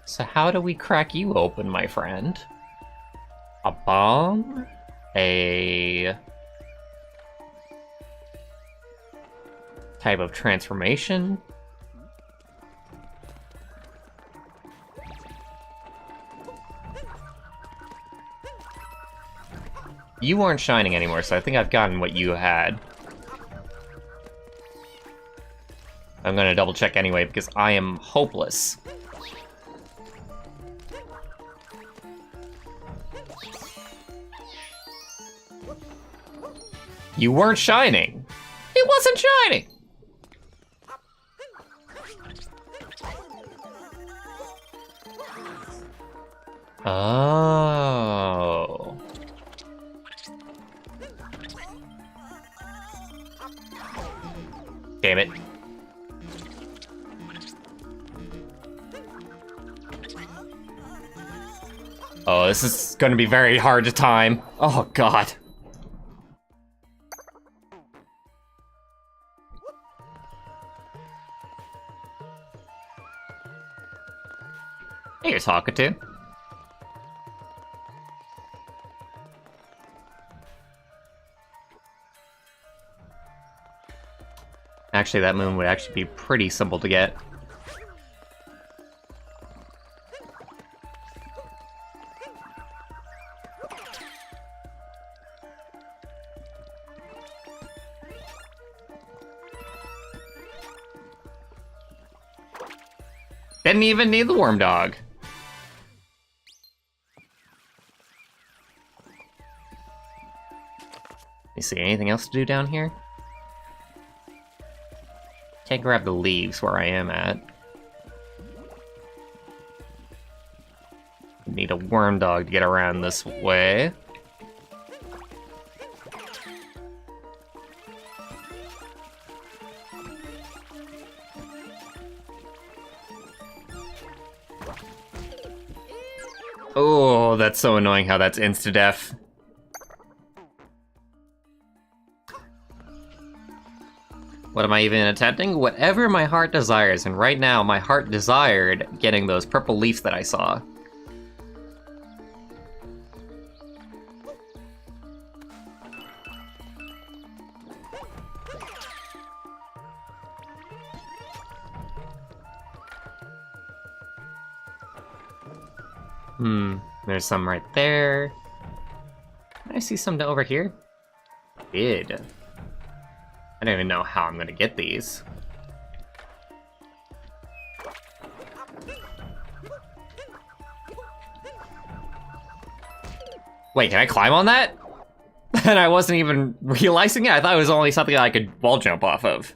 So how do we crack you open, my friend? A bomb? A type of transformation? You aren't shining anymore, so I think I've gotten what you had. I'm gonna double check anyway, because I am hopeless. You weren't shining! It wasn't shining! Oh. Damn it. Oh, this is gonna be very hard to time. Oh, God. Hey, you're talking to. Actually, that moon would actually be pretty simple to get. Didn't even need the worm dog. You see anything else to do down here? Can't grab the leaves where I am at. Need a worm dog to get around this way. Oh, that's so annoying how that's insta-death. What am I even attempting? Whatever my heart desires, and right now my heart desired getting those purple leaves that I saw. There's some right there. Can I see some over here? Did. I don't even know how I'm gonna get these. Wait, can I climb on that? And I wasn't even realizing it? I thought it was only something I could wall jump off of.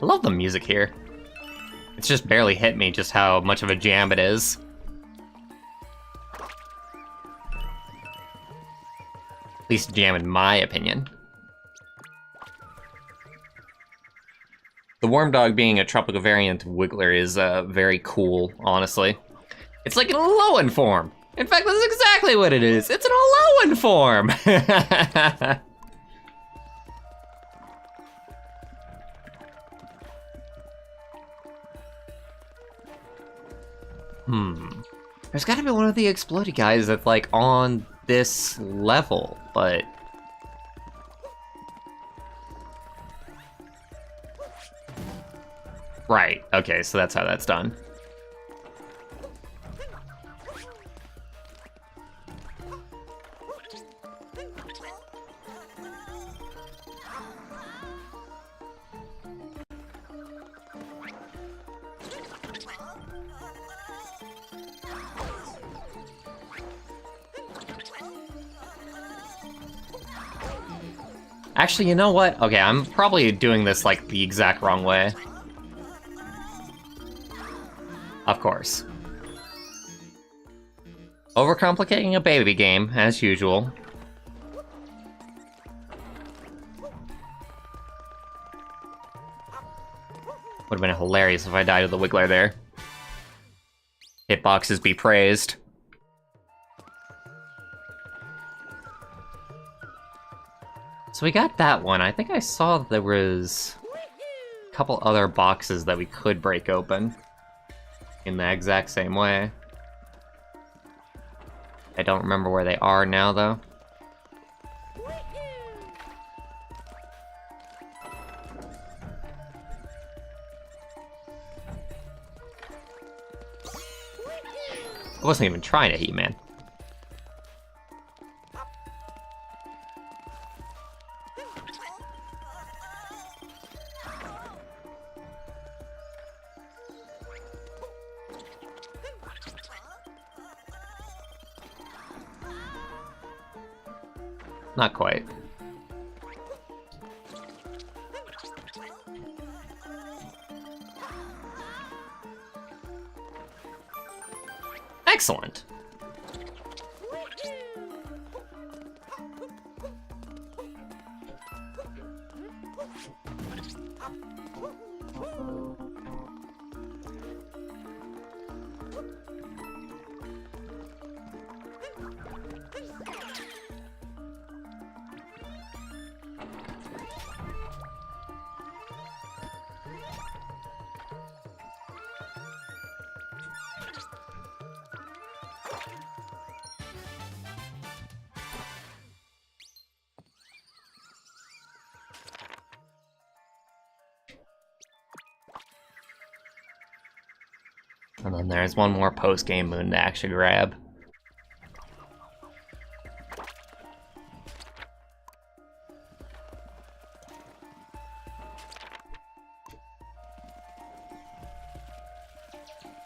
I love the music here. It's just barely hit me just how much of a jam it is. At least a jam in my opinion. The worm dog being a tropical variant of Wiggler is very cool, honestly. It's like an Alolan form. In fact, that's exactly what it is. It's an Alolan form. There's gotta be one of the explodey guys that's like on this level, but... Right, okay, so that's how that's done. Actually, you know what? Okay, I'm probably doing this, like, the exact wrong way. Of course. Overcomplicating a baby game, as usual. Would've been hilarious if I died to the Wiggler there. Hitboxes be praised. So we got that one. I think I saw there was a couple other boxes that we could break open in the exact same way. I don't remember where they are now, though. I wasn't even trying to hit you, man. Not quite. Excellent. And then there's one more post-game moon to actually grab.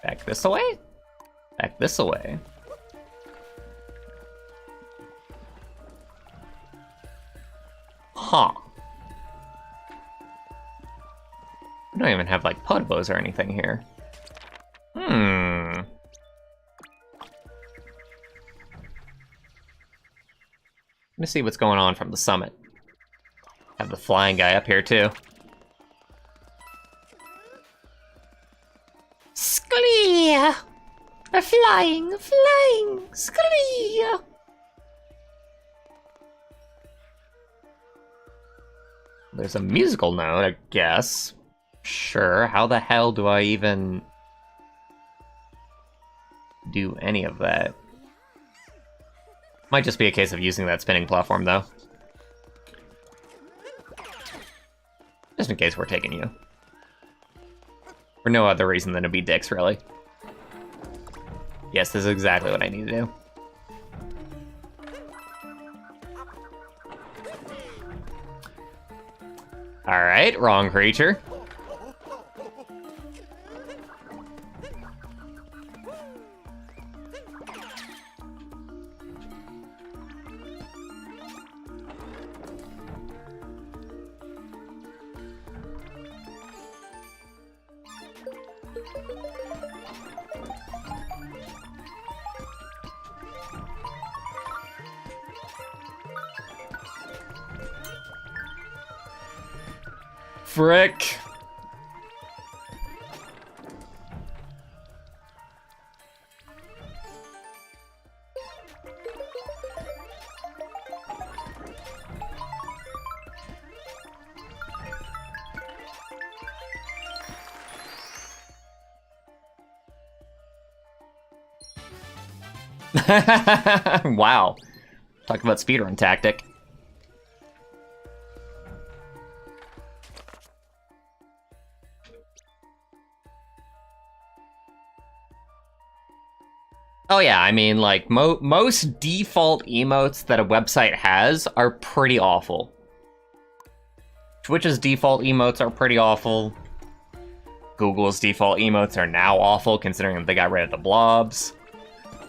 Back this away? Back this away. Huh. We don't even have, like, Pudbos or anything here. Let me see what's going on from the summit. Have the flying guy up here, too. Sklee! Flying! Sklee! There's a musical note, I guess. Sure, how the hell do I even do any of that? Might just be a case of using that spinning platform, though. Just in case we're taking you. For no other reason than to be dicks, really. Yes, this is exactly what I need to do. Alright, wrong creature. Frick. Wow. Talk about speedrun tactic. Oh yeah, I mean, like, most default emotes that a website has are pretty awful. Twitch's default emotes are pretty awful. Google's default emotes are now awful, considering that they got rid of the blobs.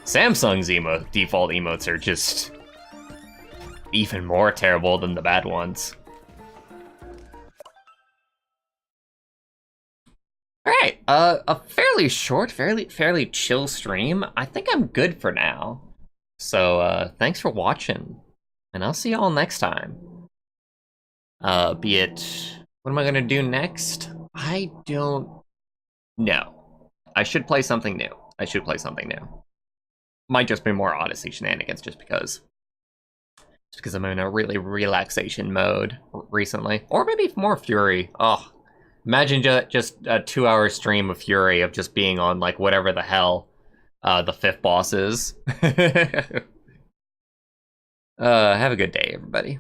Samsung's default emotes are just even more terrible than the bad ones. Alright, a fairly short, fairly chill stream. I think I'm good for now. So, thanks for watching, and I'll see y'all next time. Be it... What am I gonna do next? I don't know. I should play something new. Might just be more Odyssey shenanigans, just because I'm in a really relaxation mode recently. Or maybe more Fury. Oh. Imagine just a 2-hour stream of Fury of just being on, like, whatever the hell the 5th boss is. Have a good day, everybody.